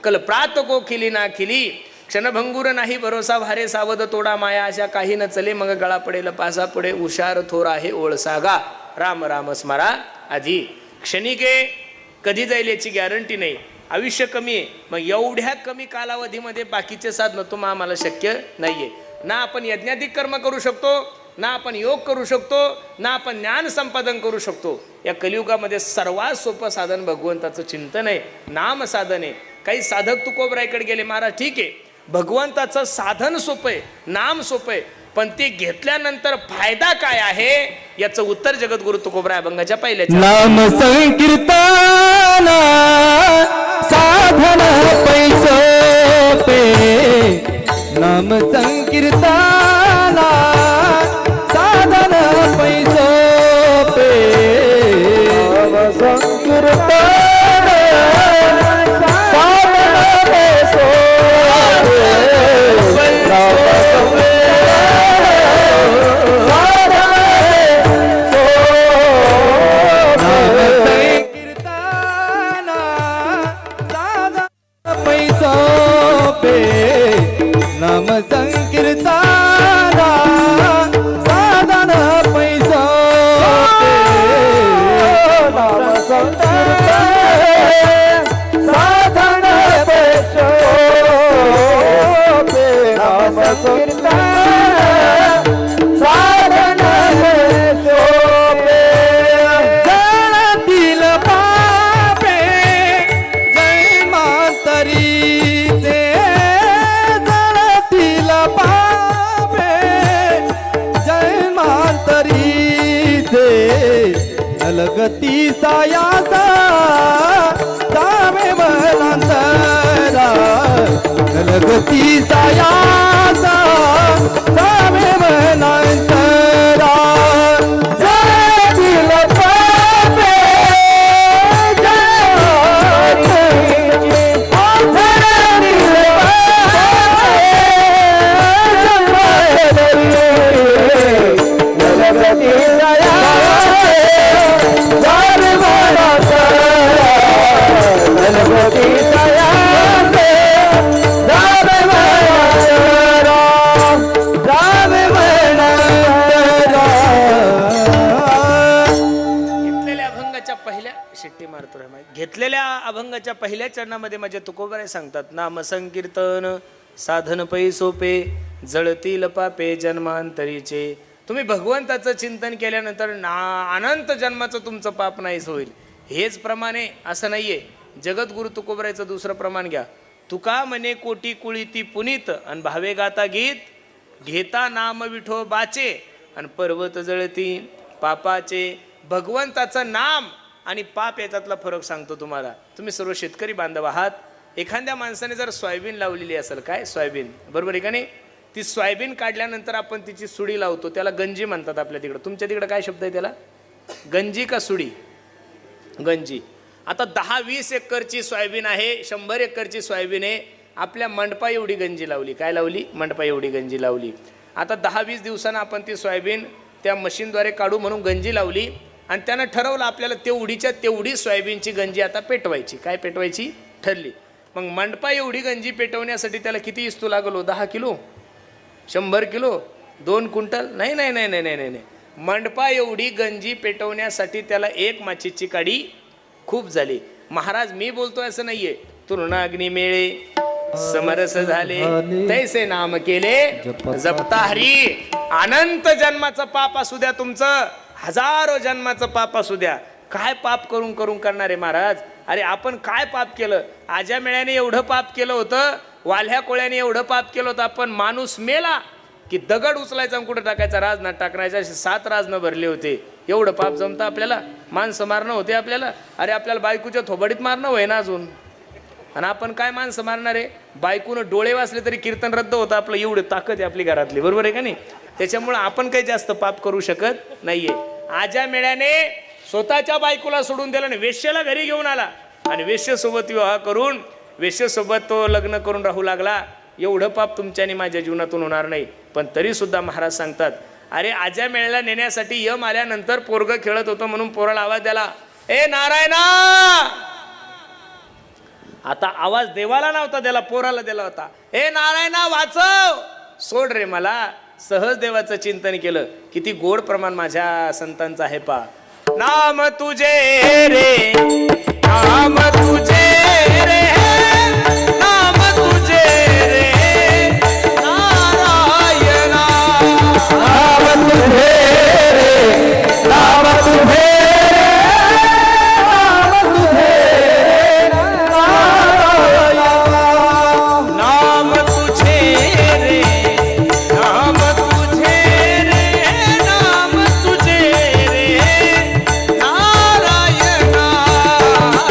कल्प्रात को खिली ना खिली, क्षणभंगूर नाही भरोसा भारे, सावध तोडा माया अशा काही न चले, मग गळा पडेल पासा पडे, हुशार थोर आहे ओळसागा, राम राम स्मरा आधी. क्षणिके कधी जाईल याची गॅरंटी नाही. आयुष्य कमी आहे, मग एवढ्या कमी कालावधीमध्ये बाकीचे साधनं तुम्हाला आम्हाला शक्य नाहीये. ना आपण यज्ञाधिक कर्म करू शकतो, ना आपण योग करू शकतो, ना आपण ज्ञान संपादन करू शकतो. या कलियुगामध्ये सर्वात सोपं साधन भगवंताचं चिंतन आहे, नाम साधन आहे. काही साधक तुकोबरायकडे गेले, महाराज ठीक आहे भगवंताचं साधन सोपं आहे, नाम सोपं आहे, पण ते घेतल्यानंतर फायदा काय आहे याचं उत्तर जगद्गुरु तुकोबराय अभंगाच्या पहिल्याच्या. नाम संकीर्तन साधन पैसोपे, नाम संकीर्तन साधन गलगती सायाचा जावे मनांतरा गलगती सायाचा जावे मनांतरा जातील पापे घेतलेल्या अभंगाच्या पहिल्या चरणामध्ये माझे तुकोबारे सांगतात, नाम संकीर्तन साधन पै सोपे जळतील पापे जन्मांतरीचे. तुम्ही भगवंताचं चिंतन केल्यानंतर अनंत जन्माचं तुमचं पाप नाहीच होईल. हेच प्रमाणे असं नाहीये. जगद्गुरु तुकोबारायचं दुसरं प्रमाण घ्या. तुका म्हणे कोटी कुळीती पुनीत आणि भावे गाता गीत घेता नाम विठो बाचे आणि पर्वत जळती पापाचे. भगवंताचं नाम आणि पाप याच्यातला फरक सांगतो तुम्हाला. तुम्ही सर्व शेतकरी बांधव आहात. एखाद्या माणसाने जर सोयाबीन लावलेली असेल, काय सोयाबीन बरोबर आहे का नाही, ती सोयाबीन काढल्यानंतर आपण तिची सुडी लावतो, त्याला गंजी म्हणतात आपल्या तिकडं. तुमच्या तिकडं काय शब्द आहे त्याला, गंजी का सुडी? गंजी. आता 10-20 एकरची सोयाबीन आहे, 100 एकरची सोयाबीन आहे, आपल्या मंडपा एवढी गंजी लावली. काय लावली? मंडपा एवढी गंजी लावली. आता 10-20 दिवसांना आपण ती सोयाबीन त्या मशीनद्वारे काढू म्हणून गंजी लावली आणि त्यानं ठरवलं आपल्याला तेवढीच्या तेवढी सोयाबीनची गंजी आता पेटवायची. काय पेटवायची ठरली. मग मंडपा एवढी गंजी पेटवण्यासाठी त्याला किती इस्तू लागलो? 10 किलो, 100 किलो, 2 क्विंटल? नाही नाही नाही नाही नाही नाही. मंडपा एवढी गंजी पेटवण्यासाठी त्याला एक माचीची काडी खूप झाली. महाराज मी बोलतोय असं नाहीये. तृणाग्नी मेळे समरस झाले तैसे नाम केले जपता हरी. अनंत जन्माचं पाप असू द्या तुमचं, हजारो जन्माचं पाप असू द्या. काय पाप करून करून करणार आहे महाराज? अरे आपण काय पाप केलं? आज्या मेळ्याने एवढं पाप केलं होतं, वाल्ह्या कोळ्याने एवढं पाप केलं होतं. आपण माणूस मेला की दगड उचलायचा आणि कुठं टाकायचा? राजनाथ टाकण्याच्या 7 राजनं भरले होते. एवढं पाप जमतं आपल्याला? माणसं मारणं होते आपल्याला? अरे आपल्याला बायकोच्या थोबडीत मारणं होय ना अजून. आणि आपण काय माणसं मारणार आहे? बायकोनं डोळे वाचले तरी कीर्तन रद्द होतं आपलं. एवढं ताकद आहे आपली घरातली, बरोबर आहे का नाही? त्याच्यामुळं आपण काही जास्त पाप करू शकत नाहीये. आज्या मेळ्याने स्वतःच्या बायकोला सोडून दिलं नाही, वेश्येला घरी घेऊन आला आणि वेश्येसोबत विवाह करून वेश्येसोबत तो लग्न करून राहू लागला. एवढं पाप तुमच्या आणि माझ्या जीवनातून होणार नाही. पण तरी सुद्धा महाराज सांगतात, अरे आज्या मेळ्याला नेण्यासाठी यम आल्यानंतर पोरग खेळत होतं म्हणून पोराला आवाज द्याला, ए नारायणा. आता आवाज देवाला नव्हता त्याला, पोराला दिला होता. ए नारायणा वाचव, सोड रे मला. सहज देवाचं चिंतन केलं. किती गोड प्रमाण माझ्या संतांचं आहे पा. नाम तुझे रे, नाम तुझे रे, नाम तुझे रे नारायणा. नाम तुझे रे, नाम तुझे रे, नाम तुझे रे नारायणा. नाम तुझे रे, नाम तुझे रे, नाम तुझे रे नारायणा. तुझे रे,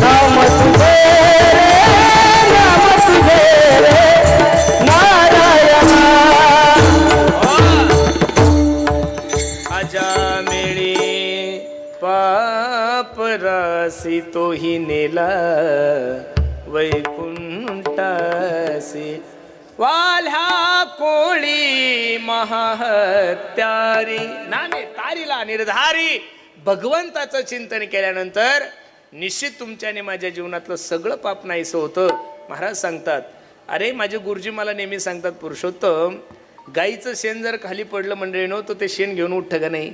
नाम तुझे रे, नाम तुझे रे नारायणा. पापरासी तोही नेला वैकुंठासी. वाल्ह्या कोळी महाहत्यारी नामे तारीला निर्धारी. भगवंताचं चिंतन केल्यानंतर निश्चित तुमच्या आणि माझ्या जीवनातलं सगळं पाप नाहीसं होतं. महाराज सांगतात, अरे माझे गुरुजी मला नेहमी सांगतात, पुरुषोत्तम गाईचं शेण जर खाली पडलं मंडळीनो तर ते शेण घेऊन उठतं का नाही?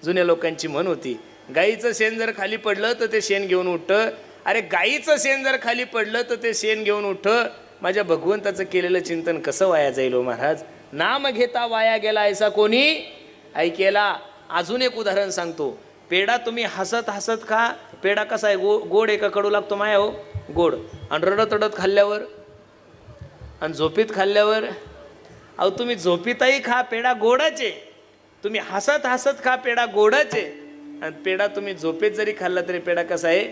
जुन्या लोकांची म्हण होती, गाईचं शेण जर खाली पडलं तर ते शेण घेऊन उठतं. अरे गाईचं शेण जर खाली पडलं तर ते शेण घेऊन उठतं. माझ्या भगवंताचं केलेलं चिंतन कसं वाया जाईल हो महाराज? नाम घेता वाया गेला ऐसा कोणी ऐकेला. अजून एक उदाहरण सांगतो. पेढा तुम्ही हसत हसत खा. पेढा कसा आहे? गोड एका कडू लागतो माया हो, गोड. आणि रडत रडत खाल्ल्यावर आणि झोपीत खाल्ल्यावर, अहो तुम्ही झोपीतही खा पेढा गोडाचे, तुम्ही हसत हसत खा पेढा गोडाचे. आणि पेढा तुम्ही झोपेत जरी खाल्ला तरी पेढा कसा आहे?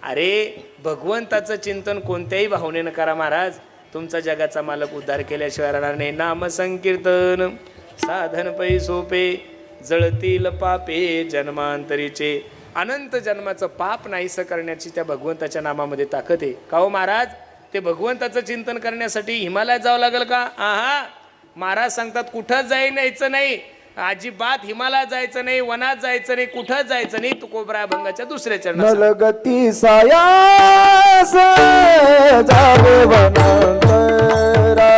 अरे भगवंताचं चिंतन कोणत्याही भावनेनं करा महाराज. तुमचा जगाचा मालक उद्धार केल्याशिवाय राहणार नाही. नाम संकीर्तन साधन पै सोपे, जळतील पापे जन्मांतरीचे. अनंत जन्माचं पाप नाहीसं करण्याची त्या भगवंताच्या नामामध्ये ताकद आहे. का हो महाराज? ते भगवंताचं चिंतन करण्यासाठी हिमालयात जावं लागेल का? आहा, महाराज सांगतात कुठं जायचं नाही, अजिबात हिमालयात जायचं नाही, वनात जायचं नाही, कुठं जायचं नाही. तुकोबराय अभंगाच्या दुसऱ्या चरणात नलगती सायास जावे वनांतरा,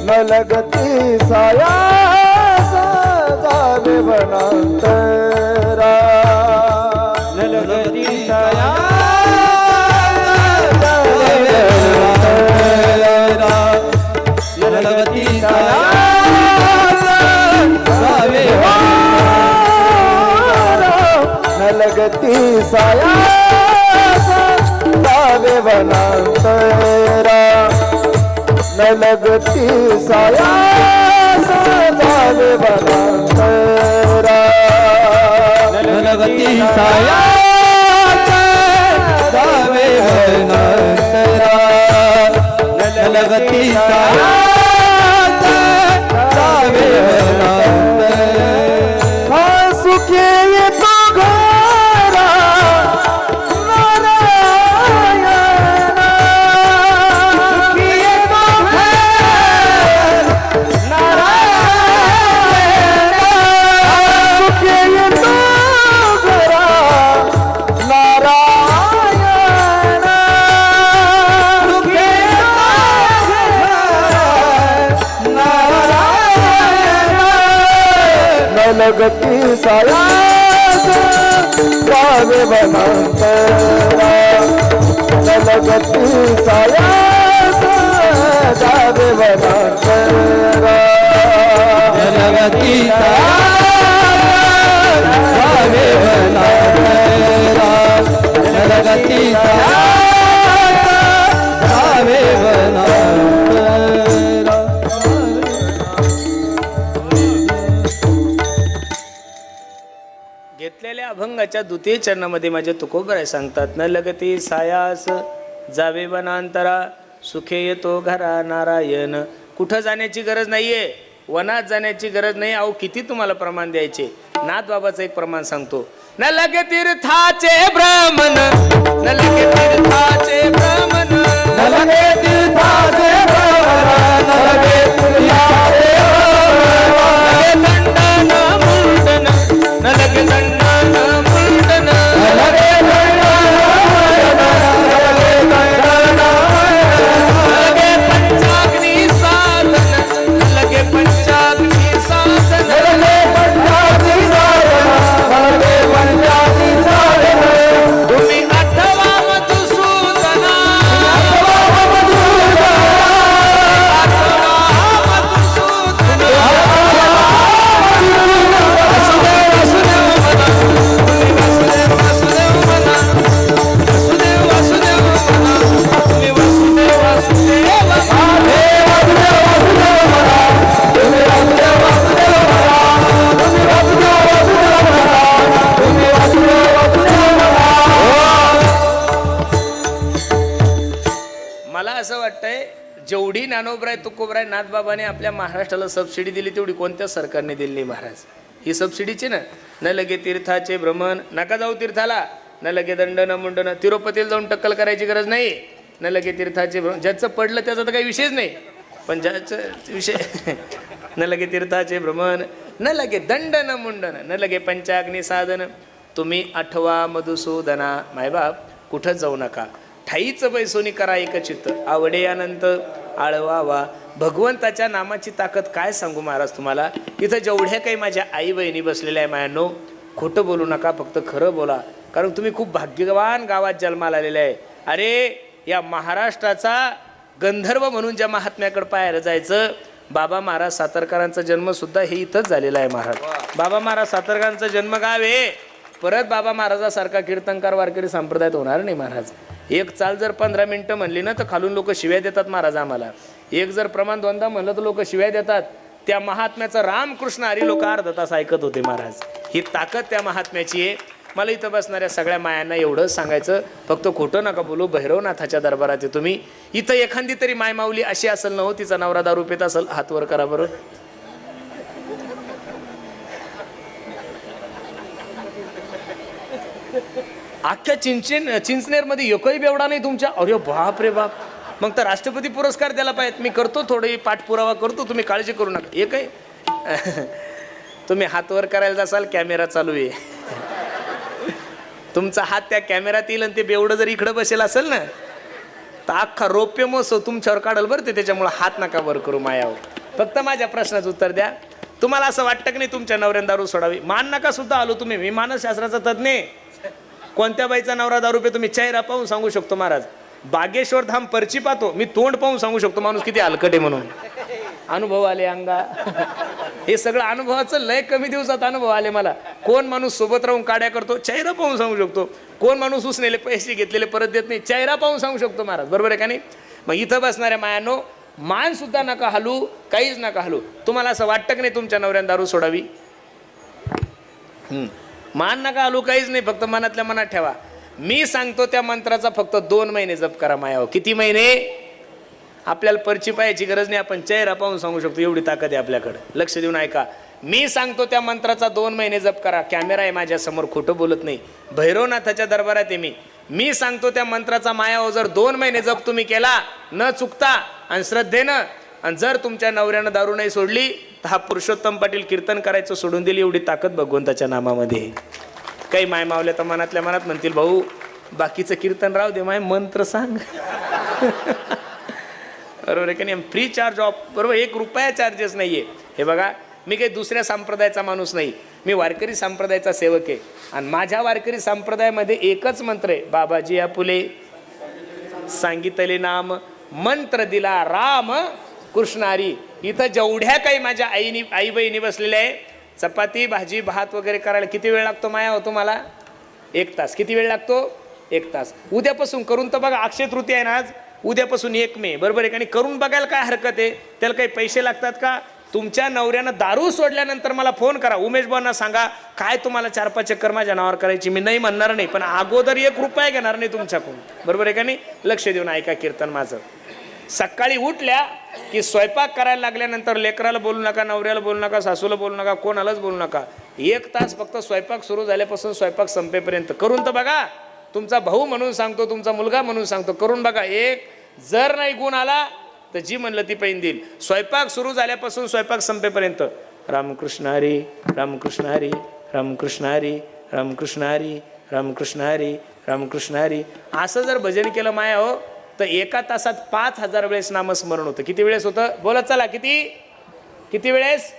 नलगती सायास जावे वनांतरा, नलगती सायास जावे वनांतरा, नलगती सायास जावे नलगती सायास जावे वनांतरा, नलगती सायास जावे वनांतरा, नलगती सायास जावे वनांतरा, नलगती सायास जावे वनांतरा. सुखे येतो घरा नारायण, सुखी येतो घर नारायण, सुखे येतो घरा नारायण, सुखे येतो घर नारायण. नलगती सायास जावे वनांतरा, नलगती सायास जावे वनांतरा, नलगती सायास जावे वनांतरा, नलगती सायास जावे वनांतरा. घेतलेल्या अभंगाच्या द्वितीय चरणामध्ये माझे तुकोबराय सांगतात, न लगती सायास जावे वनांतरा, सुखे येतो घरा नारायण. कुठं जाण्याची गरज नाहीये, वनात जाण्याची गरज नाही. अहो किती तुम्हाला प्रमाण द्यायचे. नाथ बाबाचं एक प्रमाण सांगतो. न लगे तीर्थाचे भ्रमण, न लगे तीर्थाचे भ्रमण, न लगे तीर्थाचे भ्रमण, न लगे तीर्थाचे दंडन मुंडन, न लगे दंडन मुंडन, न लगे पंचाग्नी साधन, न लगे पंचाग्नी साधन, तुम्ही आठवा मधुसूदना, मला असं वाटतंय जेवढी ज्ञानोबराय तुकोबराय नाथबाबाने आपल्या महाराष्ट्राला सबसिडी दिली तेवढी कोणत्याच सरकारने दिली नाही महाराज. ही सबसिडीची ना. न लगे तीर्थाचे भ्रमण, नका जाऊ तीर्थाला. न लगे दंडन मुंडन, तिरुपतीला जाऊन टक्कल करायची गरज नाही. न लगे तीर्थाचे भ्रमण, ज्याचं पडलं त्याचा तर काही विषयच नाही, पण ज्याचं विषय न लगे तीर्थाचे भ्रमण, न लगे दंडन मुंडन, न लगे पंचाग्नी साधन, तुम्ही आठवा मधुसूदना. मायबाप कुठंच जाऊ नका, ठाईच बैसोनी करा एकचित्त, आवडे अनंत आळवावा भगवंताच्या नामाची ताकद काय सांगू महाराज तुम्हाला. इथं जेवढ्या काही माझ्या आई बहिणी बसलेल्या आहे मायांनो, खोटं बोलू नका, फक्त खरं बोला. कारण तुम्ही खूप भाग्यवान गावात जन्माला आलेले आहे. अरे या महाराष्ट्राचा गंधर्व म्हणून ज्या महात्म्याकडे पाहायला जायचं, बाबा महाराज सातारकरांचा जन्म सुद्धा हे इथंच झालेला आहे महाराज. बाबा महाराज सातारकरांचा जन्मगाव आहे. परत बाबा महाराजासारखा कीर्तनकार वारकरी संप्रदायात होणार नाही महाराज. एक चाल जर 15 मिनिटं म्हणली ना तर खालून लोक शिव्या देतात महाराज आम्हाला. एक जर प्रमाण दोनदा म्हणलं तर लोक शिव्या देतात. त्या महात्म्याचा रामकृष्ण हरी लोक अर्धा तास ऐकत होते महाराज. ही ताकद त्या महात्म्याची आहे. मला इथं बसणाऱ्या सगळ्या मायांना एवढंच सांगायचं, फक्त खोटं नका बोलू. भैरवनाथाच्या दरबारात आहे तुम्ही. इथं एखादी तरी माय माऊली अशी असेल ना हो, तिचा नवरा दारू पित असेल, हात वर करा बरोबर. अख्ख्या चिंचनेरमध्ये एकही बेवडा नाही तुमच्या. अरे बाप रे बाप, मग तर राष्ट्रपती पुरस्कार द्यायला पाहिजे. मी करतो थोडी पाठपुरावा करतो, तुम्ही काळजी करू नका. एकही तुम्ही हात वर करायला जासाल, कॅमेरा चालू आहे. तुमचा हात त्या कॅमेऱ्यात येईल आणि ते बेवडं जर इकडं बसेल असेल ना तर अख्खा रौप्य महोत्सव तुमच्यावर काढल बरं ते. त्याच्यामुळे हात नका वर करू मायावर. फक्त माझ्या प्रश्नाचं उत्तर द्या. तुम्हाला असं वाटतं की नाही तुमच्या नवऱ्यानं दारू सोडावी? मान नका सुद्धा आलो तुम्ही. मी मानसशास्त्राचा तज्ञ. कोणत्या बाईचा नवरा दारू पे तुम्ही चेहरा पाहून सांगू शकतो महाराज. बागेश्वर धाम पर्ची पाहतो मी, तोंड पाहून सांगू शकतो माणूस किती हलकट आहे म्हणून. अनुभव आले अंगा. हे सगळं अनुभवाचं लय कमी दिवसात अनुभव आले मला. कोण माणूस सोबत राहून काड्या करतो, चेहरा पाहून सांगू शकतो. कोण माणूस उसनेले पैसे घेतलेले परत देत नाही, चेहरा पाहून सांगू शकतो महाराज. बरोबर आहे का नाही? मग इथं बसणाऱ्या मायानो, मान सुद्धा नका हलू, काहीच नका हलू. तुम्हाला असं वाटतं की नाही तुमच्या नवऱ्यानं दारू सोडावी? मान नका हलू, काहीच नाही. फक्त मनातल्या मनात ठेवा. मी सांगतो त्या मंत्राचा फक्त 2 महिने जप करा मायावर. किती महिने? आपल्याला पर्ची पाहायची गरज नाही, आपण चेहरा पाहून सांगू शकतो. एवढी ताकद आहे आपल्याकडे. लक्ष देऊन ऐका. मी सांगतो त्या मंत्राचा 2 महिने जप करा. कॅमेरा आहे माझ्या समोर, खोटं बोलत नाही. भैरवनाथाच्या दरबारात आहे मी सांगतो त्या मंत्राचा मायावर जर 2 महिने जप तुम्ही केला न चुकता आणि श्रद्धेनं, आणि जर तुमच्या नवऱ्यानं दारू नाही सोडली तर हा पुरुषोत्तम पाटील कीर्तन करायचं सोडून दिली. एवढी ताकद भगवंताच्या नामामध्ये. काही माय मावल्या तर मनातल्या मनात म्हणतील, भाऊ बाकीचं कीर्तन राहू दे, माय मंत्र सांग. बरोबर आहे का नाही? Free charge of. बरोबर, 1 रुपया चार्जेस नाहीये. हे बघा, मी काही दुसऱ्या संप्रदायाचा माणूस नाही. मी वारकरी संप्रदायाचा सेवक आहे. आणि माझ्या वारकरी संप्रदायामध्ये एकच मंत्र आहे. बाबाजी आपुले सांगितले नाम, मंत्र दिला राम कृष्णारी. इथं जेवढ्या काही माझ्या आई बहिणी बसलेल्या आहे, चपाती भाजी भात वगैरे करायला किती वेळ लागतो माया हो तुम्हाला? 1 तास. किती वेळ लागतो? 1 तास. उद्यापासून करून तर बघा. अक्षय तृतीया आहे ना आज, उद्यापासून 1 मे. बरोबर आहे का नाही? करून बघायला काय हरकत आहे? त्याला काही पैसे लागतात का? तुमच्या नवऱ्यानं दारू सोडल्यानंतर मला फोन करा. उमेश भाऊंना सांगा काय तुम्हाला 4-5 चक्कर माझ्या नावावर करायची. मी नाही म्हणणार नाही, पण अगोदर 1 रुपया घेणार नाही तुमच्याकडून. बरोबर आहे का नाही? लक्ष देऊन ऐका कीर्तन माझं. सकाळी उठल्या की स्वयंपाक करायला लागल्यानंतर लेकराला बोलू नका, नवऱ्याला बोलू नका, सासूला बोलू नका, कोणालाच बोलू नका. 1 तास फक्त स्वयंपाक सुरू झाल्यापासून स्वयंपाक संपेपर्यंत करून तर बघा. तुमचा भाऊ म्हणून सांगतो, तुमचा मुलगा म्हणून सांगतो, करून बघा. जर नाही गुण आला तर जी म्हणलं ती पैन देईल. स्वयंपाक सुरू झाल्यापासून स्वयंपाक संपेपर्यंत रामकृष्ण हरी, रामकृष्ण हरी, रामकृष्ण हरी, रामकृष्ण हरी, रामकृष्ण हरी, रामकृष्ण हरी, असं जर भजन केलं माया हो तर 1 तासात 5000 वेळेस नामस्मरण होतं. किती वेळेस होतं? बोलत चला. किती वेळेस?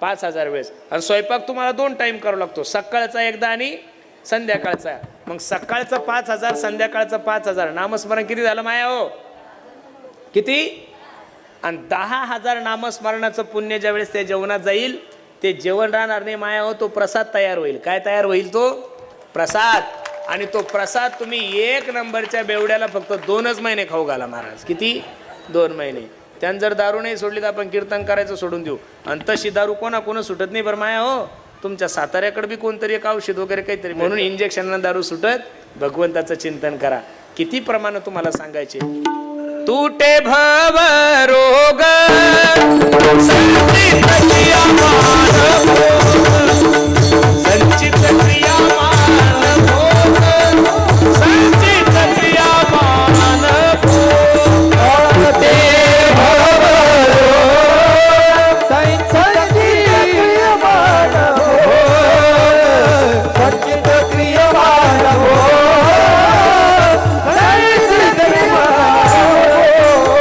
5000 वेळेस. आणि स्वयंपाक तुम्हाला 2 टाइम करावा लागतो. सकाळचा एकदा आणि संध्याकाळचा. मग सकाळचं 5000, संध्याकाळचं 5000. नामस्मरण किती झालं माया हो? किती? आणि 10,000 नामस्मरणाचं पुण्य ज्या वेळेस त्या जेवणात जाईल, ते जेवण राहणार नाही माया हो, तो प्रसाद तयार होईल. काय तयार होईल? तो प्रसाद. आणि तो प्रसाद तुम्ही 1 नंबरच्या बेवड्याला फक्त 2च महिने खाऊ घाला महाराज. किती? 2 महिने. त्यानं जर दारू नाही सोडली तर आपण कीर्तन करायचं सोडून देऊ. आणि तशी दारू कोणा सुटत नाही बरं माया हो. तुमच्या साताऱ्याकडे बी कोणतरी एक औषध वगैरे काहीतरी, म्हणून इंजेक्शननं दारू सुटत. भगवंताचं चिंतन करा. किती प्रमाण तुम्हाला सांगायचे. तूटे भव रोग संचित क्रियामान संचित क्रियामान संचित क्रियामान तूटे भव रोग संचित क्रियामान संचित क्रियामान संचित क्रियामान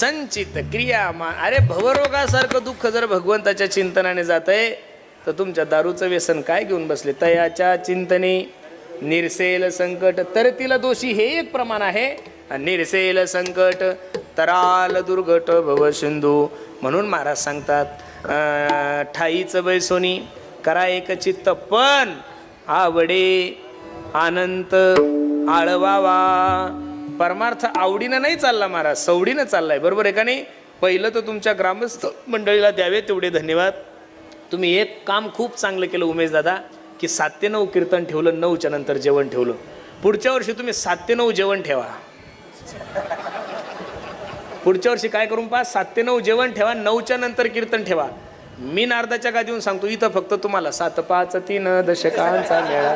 संचित क्रिया अरे भवरोगासारखं दुःख जर भगवंताच्या चिंतनाने जातंय तर तुमच्या दारूचं व्यसन काय घेऊन बसले. तयाच्या चिंतने निरसेल संकट तर तिला दोषी, हे एक प्रमाण आहे. निरसेल संकट तराल दुर्घट भव सिंधू. म्हणून महाराज सांगतात ठाईचं बैसोनी करा एक चित्त पण आवडे अनंत आळवावा. परमार्थ आवडीनं नाही चालला महाराज, सवडीनं चाललाय. बरोबर आहे का नाही. पहिलं तर तुमच्या ग्रामस्थ मंडळीला द्यावे तेवढे धन्यवाद. तुम्ही एक काम खूप चांगलं केलं उमेश दादा, की 7 ते 9 कीर्तन ठेवलं, 9च्या नंतर जेवण ठेवलं. पुढच्या वर्षी तुम्ही 7 ते 9 जेवण ठेवा. पुढच्या वर्षी काय करून पहा, 7 ते 9 जेवण ठेवा, 9च्या नंतर कीर्तन ठेवा. मी नारदाच्या गादीहून सांगतो, इथं फक्त तुम्हाला 7 5 3 दशकांचा मेळा.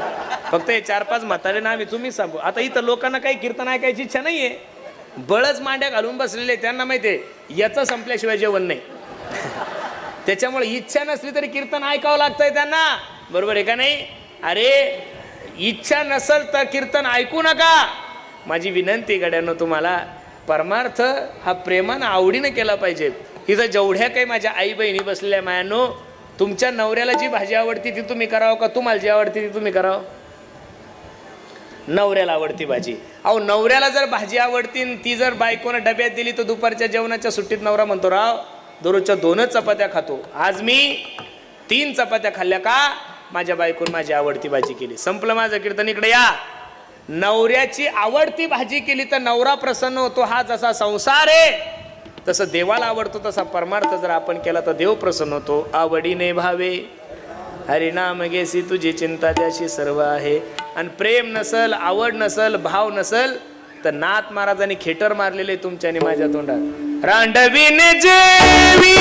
फक्त हे 4-5 म्हातारे ना आम्ही तुम्ही सांगू. आता इथं लोकांना काही कीर्तन ऐकायची इच्छा नाहीये, बळच मांड्या घालून बसलेले. त्यांना माहितीये याचं संपल्याशिवाय जेवण नाही. त्याच्यामुळे इच्छा नसली तरी कीर्तन ऐकावं लागतंय त्यांना. बरोबर आहे का नाही. अरे इच्छा नसल तर कीर्तन ऐकू नका. माझी विनंती गड्यांनो तुम्हाला, परमार्थ हा प्रेमानं आवडीनं केला पाहिजे. इथं जेवढ्या काही माझ्या आई बहिणी बसलेल्या मायानो, तुमच्या नवऱ्याला जी भाजी आवडती ती तुम्ही करावं का तुम्हाला जी आवडती ती तुम्ही करावं. नवऱ्याला आवडती भाजी. अहो नवऱ्याला जर भाजी आवडती ती जर बायकोनं डब्यात दिली तर दुपारच्या जेवणाच्या सुट्टीत नवरा म्हणतो राव दररोजच्या 2च चपात्या खातो, आज मी 3 चपात्या खाल्ल्या का, माझ्या बायकोनं माझी आवडती भाजी केली. संपलं माझं कीर्तन. इकडे या. नवऱ्याची आवडती भाजी केली तर नवरा प्रसन्न होतो. हा जसा संसार आहे तसं देवाला आवडतो, तसा परमार्थ जर आपण केला तर देव प्रसन्न होतो. आवडीने भावे हरिनाम घेसी तुझी चिंता त्याशी सर्व आहे. आणि प्रेम नसल, आवड नसल, भाव नसल तर नाथ महाराजांनी खेटर मारलेले तुमच्या आणि माझ्या तोंडात. रांडवीने जेवी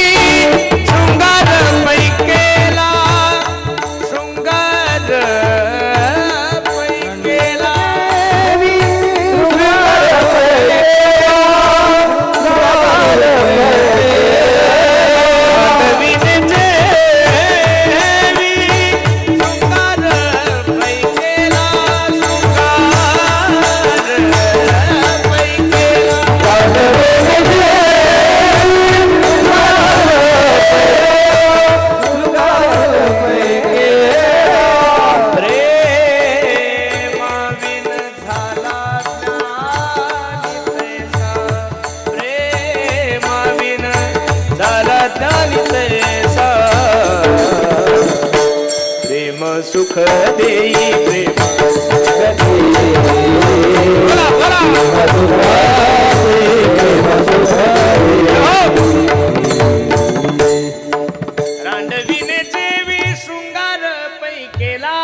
शृंगार पैकेला, शृंगार पैकेला, सुख देई प्रेम रांडवीने जेवी शृंगार पैकेला.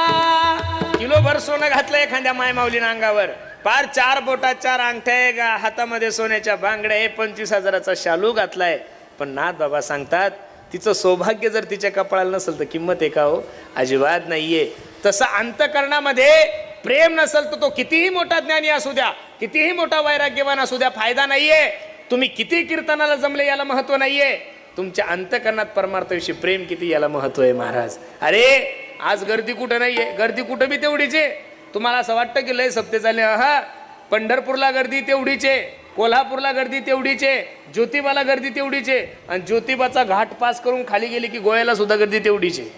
किलोभर सोनं घातलं एखाद्या मायमाऊलीनं अंगावर, पार 4 बोटात 4 अंगठ्या, हातामध्ये सोन्याच्या बांगड्या, 25,000चा शालू घातलाय. पण नाथ बाबा सांगतात तिचं सौभाग्य जर तिच्या कपाळाला नसेल तर किंमत आहे का हो, अजिबात नाहीये. तसं अंतकरणामध्ये प्रेम नसेल तर तो कितीही मोठा ज्ञानी असू द्या, कितीही मोठा वैराग्यवान असू द्या, फायदा नाहीये. तुम्ही किती कीर्तनाला जमले याला महत्व नाहीये, तुमच्या अंतकरणात परमार्थाविषयी प्रेम किती याला महत्व आहे महाराज. अरे आज गर्दी कुठं नाहीये, गर्दी कुठं बी तेवढीच आहे. तुम्हाला असं वाटतं की लय सप्ते चालले, हा पंढरपूरला गर्दी तेवढीच आहे, कोल्हापूरला गर्दी तेवढीच आहे, ज्योतिबाला गर्दी तेवढीच आहे, आणि ज्योतिबाचा घाट पास करून खाली गेली की गोव्याला सुद्धा गर्दी तेवढीच आहे.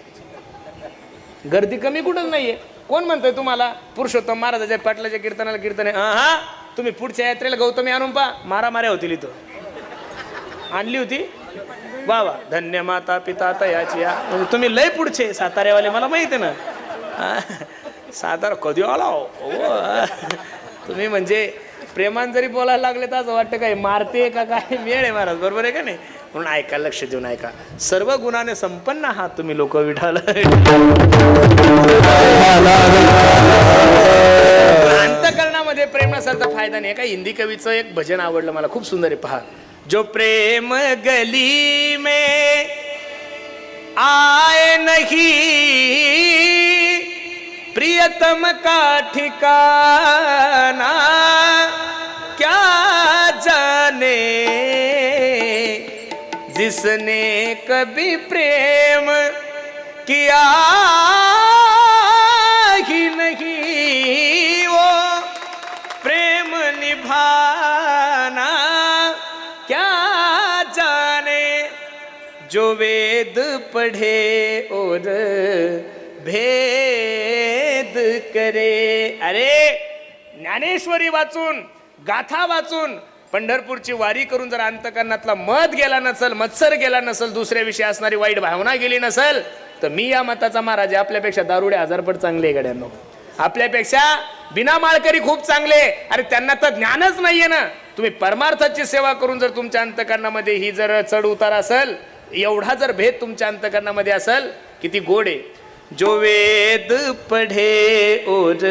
गर्दी कमी कुठंच नाहीये. कोण म्हणतोय तुम्हाला पुरुषोत्तम महाराजाच्या पाटलाच्या कीर्तनाला कीर्तन आहे. हा तुम्ही पुढच्या यात्रेला गौतमी आणून पा, मारामाऱ्या होतील इथं. आणली होती वा वा, धन्य माता पिता तयाची या. म्हणजे तुम्ही लय पुढचे साताऱ्यावाले, मला माहिती आहे ना. सातारा कधी आला हो तुम्ही. म्हणजे प्रेमान जरी बोलायला लागले तर असं वाटतं काय मारते का काय, मेळ आहे महाराज. बरोबर आहे का नाही. म्हणून ऐका, लक्ष देऊन ऐका. सर्व गुणाने संपन्न आहात तुम्ही लोक. विठाला अंतकरणामध्ये प्रेम नसेल तर फायदा नाही. एका हिंदी कवीचं एक भजन आवडलं मला, खूप सुंदर आहे. पहा. जो प्रेम गली में आए नहीं प्रियतम का ठिकाना, क्या जाने जिसने कभी प्रेम किया ही नहीं, वो प्रेम निभाना क्या जो वेद पढ़े और भेद करे. अरे ज्ञानेश्वरी वाचून, गाथा वाचून, पंढरपूरची वारी करून जर अंतकरणातला मध गेला नसल, मत्सर गेला नसल, दुसऱ्याविषयी असणारी वाईट भावना गेली नसल, तर मी या मताचा महाराज आहे. आपल्यापेक्षा दारुडे हजारपट चांगले गड्यांनो, आपल्यापेक्षा बिना माळकरी खूप चांगले. अरे त्यांना तर ज्ञानच नाहीये ना. तुम्ही परमार्थाची सेवा करून जर तुमच्या अंतकरणामध्ये ही जर चढ उतार असेल, एवढा जर भेद तुमच्या अंतकरणामध्ये असेल, किती गोड आहे. जो वेद पढ़े और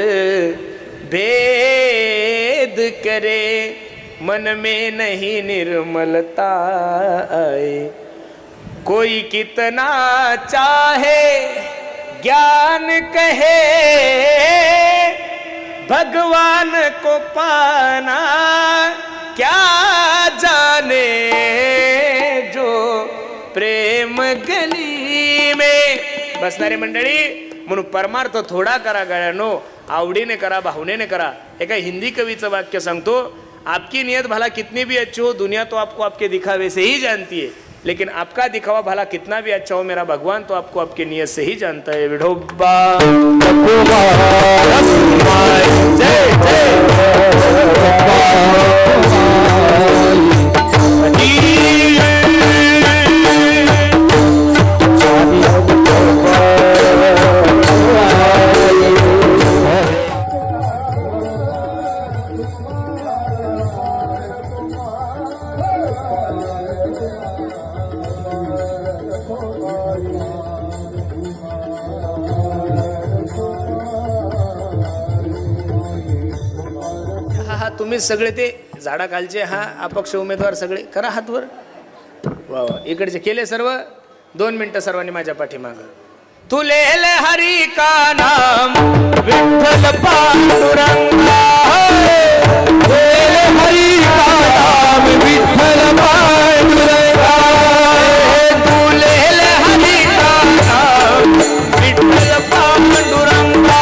भेद करे, मन में नहीं निर्मलता आए. कोई कितना चाहे ज्ञान कहे, भगवान को पाना क्या जाने. जो प्रेम गली में. बसणारी मंडळी, म्हणून परमार्थ थोडा करा गळ्यानो, आवडीने करा, भावनेने करा. एका हिंदी कवीचं वाक्य सांगतो, आपकी नियत भला कितनी भी अच्छी हो, दुनिया तो आपको आपके दिखावे से ही जानती है, लेकिन आपका दिखावा भला कितना भी अच्छा हो, मेरा भगवान तो आपको आपके नियत से ही जानता है. विठोबा जय तुम्ही सगळे ते झाडाखालचे हा अपक्ष उमेदवार सगळे करा हातवर. वा वा, इकडचे केले सर्व. 2 मिनिटं सर्वांनी माझ्या पाठीमाग. तुले हरी का नाम विठ्ठल पांडुरंगा, हरी का नाम विठ्ठल पांडुरंगा, तुले हरी का नाम विठ्ठल पांडुरंगा,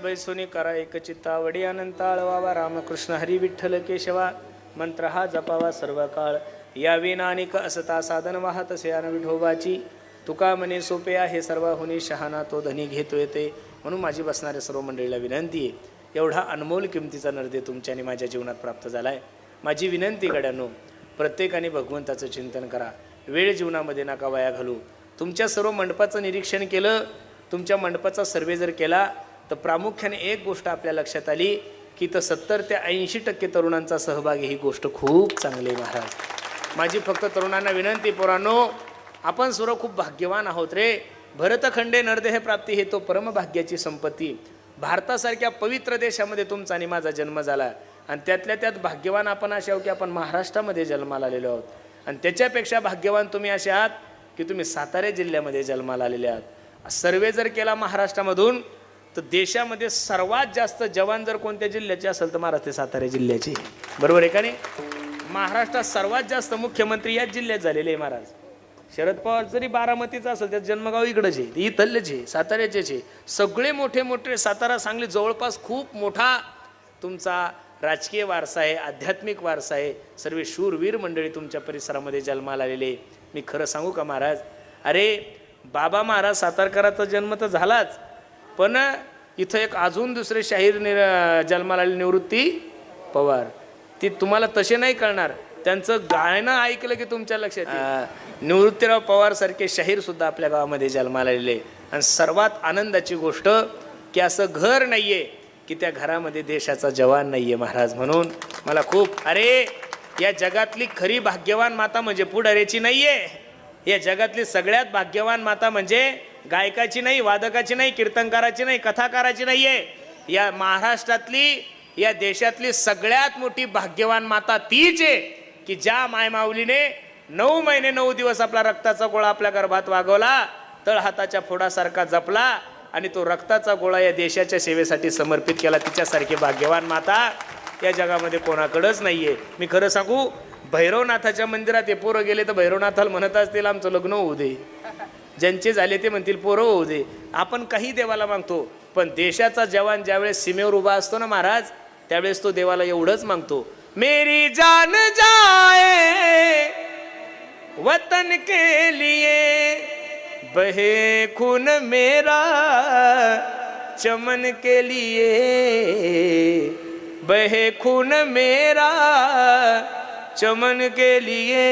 बैसोनी करा एकचित्तावडी अनंत आळवावा. रामकृष्ण हरी विठ्ठल केशवा मंत्र हा जपावा सर्व काळ. या विनानिक असता साधन वाहत असे विठोबाची. तुका म्हणे सोपे आहे सर्वाहुनी शहाणा तो धनी घेतो येते. म्हणून माझी बसणाऱ्या सर्व मंडळीला विनंती आहे, एवढा अनमोल किमतीचा नर्दे तुमच्या आणि माझ्या जीवनात प्राप्त झालाय. माझी विनंती गड्यांनो, प्रत्येकाने भगवंताचं चिंतन करा, वेळ जीवनामध्ये नका वाया घालू. तुमच्या सर्व मंडपाचं निरीक्षण केलं, तुमच्या मंडपाचा सर्वे जर केला तर प्रामुख्याने एक गोष्ट आपल्या लक्षात आली की तर 70 ते 80% तरुणांचा सहभाग ही गोष्ट खूप चांगली आहे महाराज. माझी फक्त तरुणांना विनंती, पोरांनो, आपण सर्व खूप भाग्यवान आहोत रे. भरतखंडे नरदेह प्राप्ती हे तो परमभाग्याची संपत्ती. भारतासारख्या पवित्र देशामध्ये तुमचा आणि माझा जन्म झाला आणि त्यातल्या त्यात भाग्यवान आपण असे आहोत की आपण महाराष्ट्रामध्ये जन्माला आलेलो आहोत. आणि त्याच्यापेक्षा भाग्यवान तुम्ही असे आहात की तुम्ही सातारा जिल्ह्यामध्ये जन्माला आलेले आहात. सर्वे जर केला महाराष्ट्रामधून तर देशामध्ये सर्वात जास्त जवान जर कोणत्या जिल्ह्याचे असेल तर महाराष्ट्र ते सातारा जिल्ह्याचे. बरोबर आहे का नाही? महाराष्ट्रात सर्वात जास्त मुख्यमंत्री याच जिल्ह्यात झालेले आहे महाराज. शरद पवार जरी बारामतीचा असेल त्याचं जन्मगाव इकडंच आहे, ते इथलेच आहे, साताऱ्याचेच आहे. सगळे मोठे मोठे सातारा सांगली जवळपास खूप मोठा तुमचा राजकीय वारसा आहे, आध्यात्मिक वारसा आहे. सर्व शूरवीर मंडळी तुमच्या परिसरामध्ये जन्माला आलेले. मी खरं सांगू का महाराज, अरे बाबा महाराज सातारकरांचा जन्म तर झालाच, पण इथं एक अजून दुसरे शाहीर जन्माला आले निवृत्ती पवार. ती तुम्हाला तसे नाही कळणार, त्यांचं गाणं ऐकलं की तुमच्या लक्षात येईल. निवृत्तीराव पवार सारखे शाहीर सुद्धा आपल्या गावामध्ये जन्माला आलेले. आणि सर्वात आनंदाची गोष्ट की असं घर नाहीये की त्या घरामध्ये देशाचा जवान नाहीये महाराज. म्हणून मला खूप, अरे या जगातली खरी भाग्यवान माता म्हणजे पुढाऱ्याची नाहीये. या जगातली सगळ्यात भाग्यवान माता म्हणजे गायकाची नाही, वादकाची नाही, कीर्तनकाराची नाही, कथाकाराची नाहीये. या महाराष्ट्रातली, या देशातली सगळ्यात मोठी भाग्यवान माता तीच आहे की ज्या मायमाऊलीने 9 महिने 9 दिवस आपला रक्ताचा गोळा आपल्या गर्भात वागवला, तळहाताच्या फोडासारखा जपला आणि तो रक्ताचा गोळा या देशाच्या सेवेसाठी समर्पित केला. तिच्यासारखी भाग्यवान माता या जगामध्ये कोणाकडेच नाहीये. मी खरं सांगू, भैरवनाथाच्या मंदिरात हे पोरं गेले तर भैरवनाथाला म्हणत असतील आमचं लग्न होऊ दे, ज्यांचे झाले ते म्हणतील पोरं होऊ दे. आपण काही देवाला मागतो, पण देशाचा जवान ज्यावेळेस सीमेवर उभा असतो ना महाराज, त्यावेळेस तो देवाला एवढंच मागतो, मेरी जान जाए वतन के लिए, बहे खून मेरा चमन के लिए, बहे खून मेरा चमन के लिए,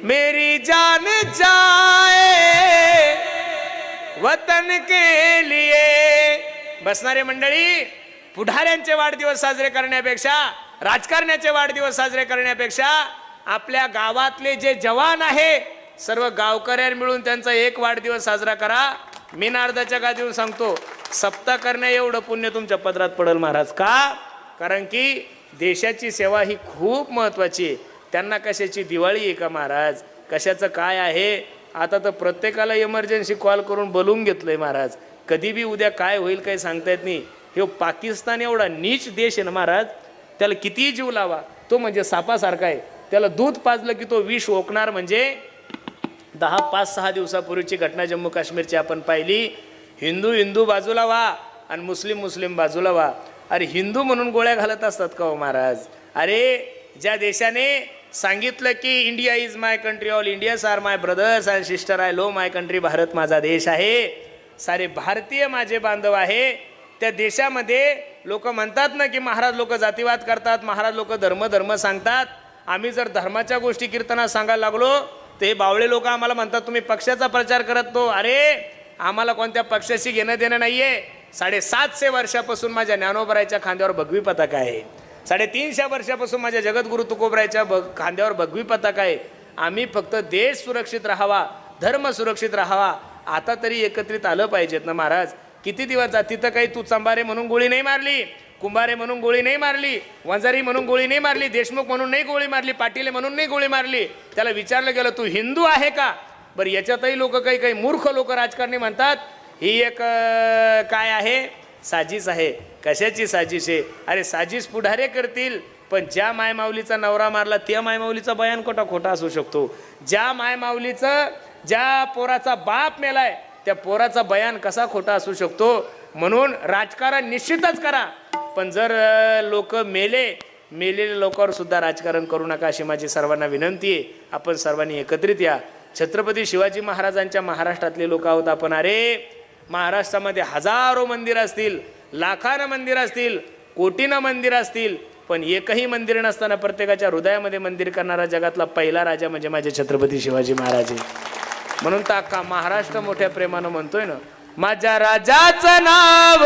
मेरी जान जाए वतन के लिए. बसणारे मंडळी, पुढाऱ्यांचे वाढदिवस साजरे करण्यापेक्षा, राजकारण्याचे वाढदिवस साजरे करण्यापेक्षा आपल्या गावातले जे जवान आहे सर्व गावकऱ्यांनी मिळून त्यांचा एक वाढदिवस साजरा करा. मी नारदाच्या गादीवर सांगतो, सप्ताह करण्या एवढं पुण्य तुमच्या पदरात पडेल महाराज. का? कारण की देशाची सेवा ही खूप महत्वाची आहे. त्यांना कशाची दिवाळी आहे का महाराज? कशाचं काय आहे? आता तर प्रत्येकाला इमर्जन्सी कॉल करून बोलवून घेतलंय महाराज. कधी बी उद्या काय होईल काही सांगता येत नाही. हे पाकिस्तान एवढा नीच देश आहे ना महाराज, त्याला कितीही जीव लावा तो म्हणजे सापासारखा आहे. त्याला दूध पाजलं की तो विष ओकणार. म्हणजे 5-6 दिवसापूर्वीची घटना जम्मू काश्मीरची आपण पाहिली. हिंदू बाजूला व्हा आणि मुस्लिम बाजूला व्हा. अरे हिंदू म्हणून गोळ्या घालत असतात का हो महाराज? अरे ज्या देशाने सांगितलं की India is my country, all Indians are my brothers and sister, I love my country, Bharat माझा देश आहे, सारे भारतीय माझे बांधव आहे, त्या देशामध्ये लोक म्हणतात ना की महाराज लोक जातीवाद करतात, महाराज लोक धर्म सांगतात. आम्ही जर धर्माच्या गोष्टी कीर्तनात सांगायला लागलो तर हे बावळे लोक आम्हाला म्हणतात तुम्ही पक्षाचा प्रचार करत तो. अरे आम्हाला कोणत्या पक्षाशी घेणं देणं नाहीये. 750 वर्षापासून माझ्या ज्ञानोबरायच्या खांद्यावर भगवी पताका आहे. 350 वर्षापासून माझ्या जगद्गुरु तुकोबरायच्या खांद्यावर भगवी पताका आहे. आम्ही फक्त देश सुरक्षित राहावा, धर्म सुरक्षित राहावा, आता तरी एकत्रित आलं पाहिजेत ना महाराज. किती दिवस जा, तिथं काही तू चंबारे म्हणून गोळी नाही मारली, कुंभारे म्हणून गोळी नाही मारली, वंजारी म्हणून गोळी नाही मारली, देशमुख म्हणून नाही गोळी मारली, पाटील म्हणून नाही गोळी मारली. त्याला विचारलं गेलं तू हिंदू आहे का? बरं याच्यातही लोक काही मूर्ख लोक राजकारणी म्हणतात ही एक काय आहे, साजिश आहे. कशाची साजिश आहे? अरे साजिश पुढारे करतील, पण ज्या मायमाऊलीचा नवरा मारला त्या मायमाऊलीचा बयान खोटा असू शकतो. ज्या मायमाऊलीचं, ज्या पोराचा बाप मेलाय त्या पोराचा बयान कसा खोटा असू शकतो. म्हणून राजकारण निश्चितच करा, पण जर लोक मेलेल्या लोकांवर सुद्धा राजकारण करू नका अशी माझी सर्वांना विनंती आहे. आपण सर्वांनी एकत्रित या. छत्रपती शिवाजी महाराजांच्या महाराष्ट्रातले लोक आहोत आपण. अरे महाराष्ट्रामध्ये हजारो मंदिर असतील, लाखानं मंदिर असतील, कोटीनं मंदिर असतील, पण एकही मंदिर नसताना प्रत्येकाच्या हृदयामध्ये मंदिर करणारा जगातला पहिला राजा म्हणजे माझे छत्रपती शिवाजी महाराज आहे. म्हणून तर अख्खा महाराष्ट्र मोठ्या प्रेमानं म्हणतोय ना, माझ्या राजाचं नाव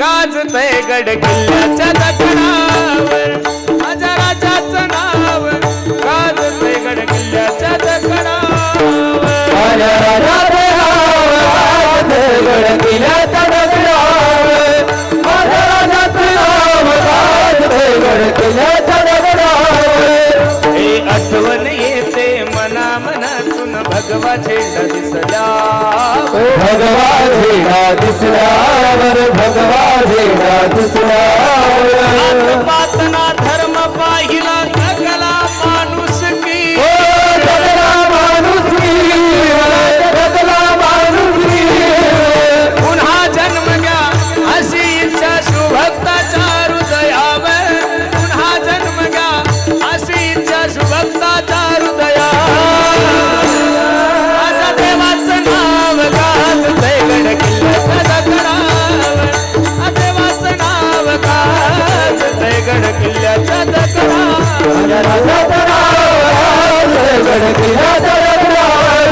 गाजतंय गड किल्ल्याच्या दखनावर, माझ्या राजाचं नाव गाजतंय गड किल्ल्याच्या दखनावर, माझ्या राजाचं नाव गाजतंय गड किल्ल्याच्या दखनावर, माझ्या राजाचं नाव गाजतंय गड किल्ल्याच्या दखनावर. हे आठवण येते मना मनातून भगवा झेंडा दिसला, भगवा झेंडा दिसल्यावर, भगवा झेंडा दिसल्यावर, पातना धर्म पाहिला जगला माणूस की, जगला माणूस की, जगला माणूस की, पुन्हा जन्म घ्या अशी इच्छा सुभक्ताच्या हृदयावर, पुन्हा जन्म घ्या अशी इच्छा सुभक्ताच्या हृदयावर, माझ्या देवाचं नाव गाजतंय गड किल्ल्याच्या दखनावर, देवाचं नाव गाजतंय गड किल्ल्याच्या दखनावर, माझ्या राजाचं नाव गाजतंय गड किल्ल्याच्या दखनावर,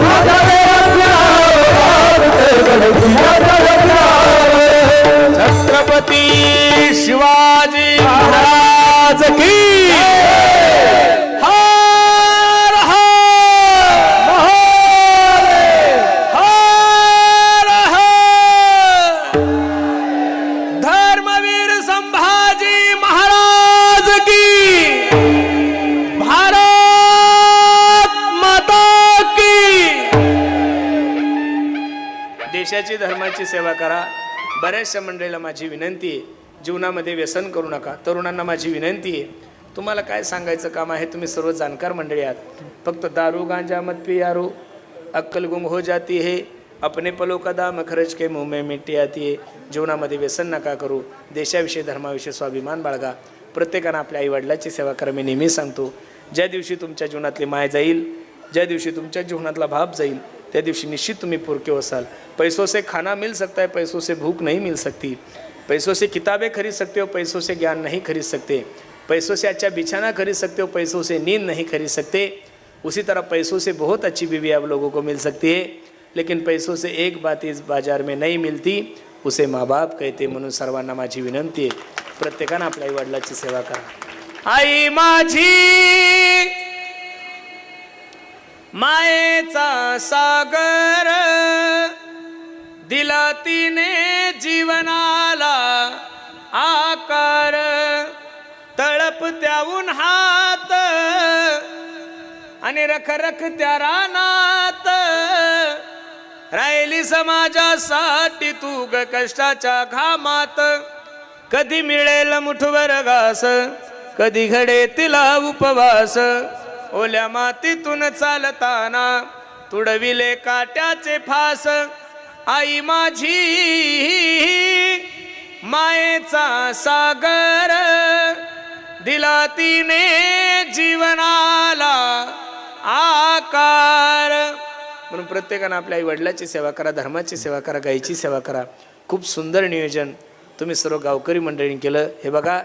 माझ्या देवाचं नाव गाजतंय गड किल्ल्याच्या दखनावर. छत्रपती शिवाजी महाराज की हर हर हर हर, धर्मवीर संभाजी महाराज की, भारत माता की. देशाची धर्माची सेवा करा. बऱ्याचशा मंडळीला माझी विनंती आहे, जीवनामध्ये व्यसन करू नका. तरुणांना माझी विनंती आहे, तुम्हाला काय सांगायचं काम आहे, तुम्ही सर्व जाणकार मंडळी आहात. फक्त दारू गांजा मत पियारो, अक्कल गुम हो जाती है, अपने पलो का दाम खर्च के मुंह में मिट्टी आती है. जीवनामध्ये व्यसन नका करू. देशाविषयी धर्माविषयी स्वाभिमान बाळगा. प्रत्येकानं आपल्या आईवडिलाची सेवा करा. मी नेहमी सांगतो, ज्या दिवशी तुमच्या जीवनातली माय जाईल, ज्या दिवशी तुमच्या जीवनातला भाव जाईल, त्या दिवशी निश्चित तुम्ही पुरके होसाल. पैसों से खाना मिल सकता है, पैसों से भूख नहीं मिल सकती. पैसों से किताबें खरीद सकते हो, पैसों से ज्ञान नहीं खरीद सकते. पैसों से अच्छा बिछाना खरीद सकते हो, पैसों से नींद नहीं खरीद सकते. उसी तरह पैसों से बहुत अच्छी बीवी आप लोगों को मिल सकती है, लेकिन पैसों से एक बात इस बाजार में नहीं मिलती, उसे माँ बाप कहते. म्हणून सर्वांना माझी विनंती आहे, प्रत्येकानं आपल्या आई वडिलाची सेवा करा. आई माझी मायेचा सागर, दिला तिने जीवनाला आकार, तळपत्या उन्हात आणि रखरख त्या रानात, राहिली समाजासाठी तू ग कष्टाच्या घामात. कधी मिळेल मुठभर घास, कधी घडे तिला उपवास, ओल्या मातीतून चालताना तुडविले काट्याचे फास. आई माझी मायेचा सागर, दिला तिने जीवनाला आकार. म्हणून प्रत्येकानं आपल्या आई वडिलाची सेवा करा, धर्माची सेवा करा, गायीची सेवा करा. खूप सुंदर नियोजन तुम्ही सर्व गावकरी मंडळींनी केलं. हे बघा,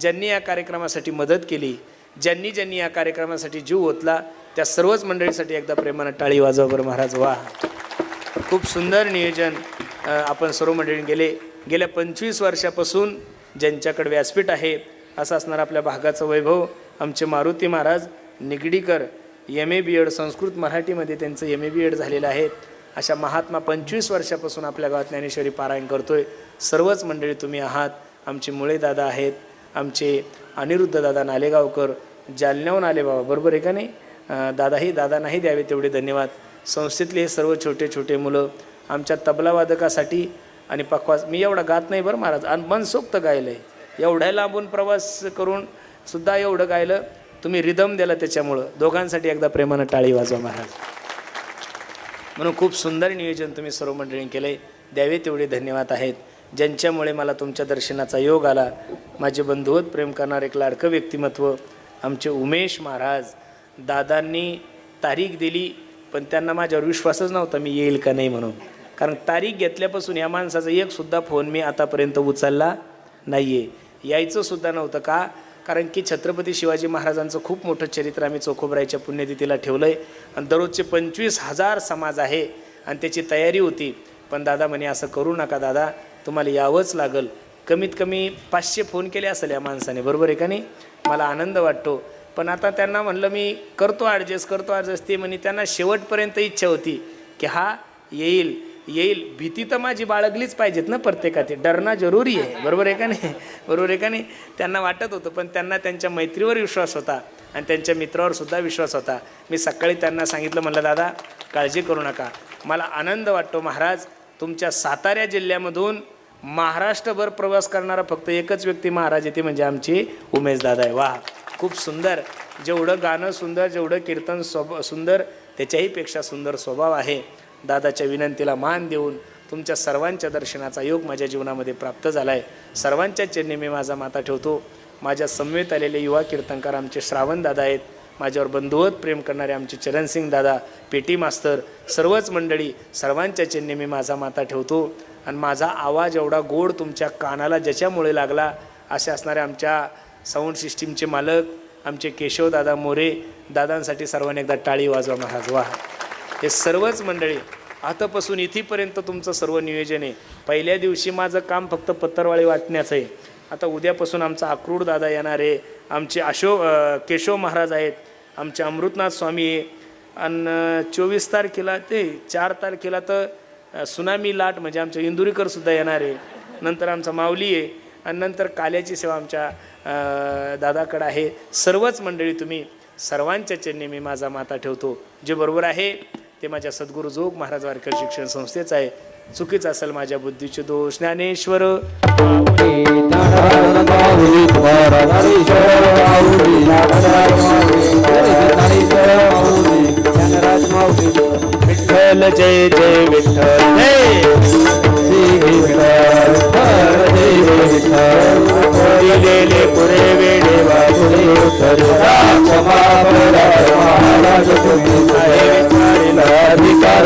ज्यांनी या कार्यक्रमासाठी मदत केली, ज्यांनी या कार्यक्रमासाठी जीव ओतला, त्या सर्वच मंडळीसाठी एकदा प्रेमानं टाळी वाजवा बरं महाराज. वा, खूप सुंदर नियोजन आपण सर्व मंडळींनी गेले. गेल्या 25 वर्षापासून ज्यांच्याकडे व्यासपीठ आहे असं असणार आपल्या भागाचं वैभव, आमचे मारुती महाराज निगडीकर, MA BEd संस्कृत मराठीमध्ये त्यांचं MA BEd झालेलं आहे. अशा महात्मा 25 वर्षापासून आपल्या गावात ज्ञानेश्वरी पारायण करतोय. सर्वच मंडळी तुम्ही आहात. आमचे मुळे दादा आहेत, आमचे अनिरुद्ध दादा नालेगावकर, जालन्याहून आले बाबा, बरोबर आहे का नाही दादा नाही द्यावे तेवढे धन्यवाद. संस्थेतले हे सर्व छोटे छोटे मुलं आमच्या तबलावादकासाठी आणि पक्वास. मी एवढा गात नाही बरं महाराज, आणि मनसोक्त गायलं आहे. एवढ्या लांबून प्रवास करून सुद्धा एवढं गायलं, तुम्ही रिदम दिला त्याच्यामुळं. दोघांसाठी एकदा प्रेमानं टाळी वाजवा महाराज. म्हणून खूप सुंदर नियोजन तुम्ही सर्व मंडळींनी केलं आहे. द्यावे तेवढे धन्यवाद आहेत, ज्यांच्यामुळे मला तुमच्या दर्शनाचा योग आला. माझे बंधुवत प्रेम करणारे एक लाडकं व्यक्तिमत्व आमचे उमेश महाराज. दादांनी तारीख दिली, पण त्यांना माझ्यावर विश्वासच नव्हता मी येईल का नाही म्हणून. कारण तारीख घेतल्यापासून या माणसाचा एक सुद्धा फोन मी आतापर्यंत उचलला नाही आहे. यायचं सुद्धा नव्हतं. का? कारण की छत्रपती शिवाजी महाराजांचं खूप मोठं चरित्र आम्ही चोखोबरायच्या पुण्यतिथीला ठेवलं आहे आणि दररोजचे 25,000 समाज आहे आणि त्याची तयारी होती. पण दादा म्हणे असं करू नका दादा, तुम्हाला यावंच लागल. कमीत कमी 500 फोन केले असेल या माणसाने, बरोबर आहे का नाही? मला आनंद वाटतो. पण आता त्यांना म्हणलं मी करतो ॲडजस्ट ते म्हणे त्यांना शेवटपर्यंत इच्छा होती की हा येईल. भीती तर माझी बाळगलीच पाहिजेत ना प्रत्येकाची, डरणं जरुरी आहे, बरोबर आहे का नाही? त्यांना वाटत होतं, पण त्यांना त्यांच्या मैत्रीवर विश्वास होता आणि त्यांच्या मित्रावर सुद्धा विश्वास होता. मी सकाळी त्यांना सांगितलं, म्हणलं दादा काळजी करू नका. मला आनंद वाटतो महाराज, तुमच्या सातारा जिल्ह्यामधून महाराष्ट्रभर प्रवास करणारा फक्त एकच व्यक्ती महाराज येते, म्हणजे आमची उमेश दादा आहे. वा, खूप सुंदर. जेवढं गाणं सुंदर, जेवढं कीर्तन सुंदर, त्याच्याही पेक्षा सुंदर स्वभाव आहे. दादाच्या विनंतीला मान देऊन तुमच्या सर्वांच्या दर्शनाचा योग माझ्या जीवनामध्ये प्राप्त झाला आहे. सर्वांच्या चरणी मी माझा माथा ठेवतो. माझ्या समवेत आलेले युवा कीर्तनकार आमचे श्रावण दादा आहेत, माझ्यावर बंधुवत प्रेम करणारे आमचे चरणसिंग दादा, पेटी मास्तर, सर्वच मंडळी, सर्वांच्या चरणी मी माझा माथा ठेवतो. आणि माझा आवाज एवढा गोड तुमच्या कानाला ज्याच्यामुळे लागला, असे असणारे आमच्या साऊंड सिस्टीमचे मालक आमचे केशवदादा मोरे, दादांसाठी सर्वांनी एकदा टाळी वाजवा महाराज. वा, हे सर्वच मंडळी आतापासून इथेपर्यंत तुमचं सर्व नियोजन आहे. पहिल्या दिवशी माझं काम फक्त पत्तरवाळी वाटण्याचं आहे. आता उद्यापासून आमचा अक्रूर दादा येणार आहे, आमचे केशव महाराज आहेत, आमचे अमृतनाथ स्वामी आहे. आणि 24 तारखेला ते 4 तारखेला तर सुनामी लाट म्हणजे आमचे इंदुरीकरसुद्धा येणार आहे. नंतर आमचा माऊली आहे आणि नंतर काल्याची सेवा आमच्या दादाकडं आहे. सर्वच मंडळी तुम्ही सर्वांच्या चरणी मी माझा माथा ठेवतो. जे बरोबर आहे ते माझ्या सद्गुरू जोग महाराज वारकरी शिक्षण संस्थेचं आहे. चुकीचं असेल माझ्या बुद्धीचे दोष. ज्ञानेश्वर विठ्ठल जय जय विठ्ठल दिलेले पुरे वेडे वाजुले अधिकार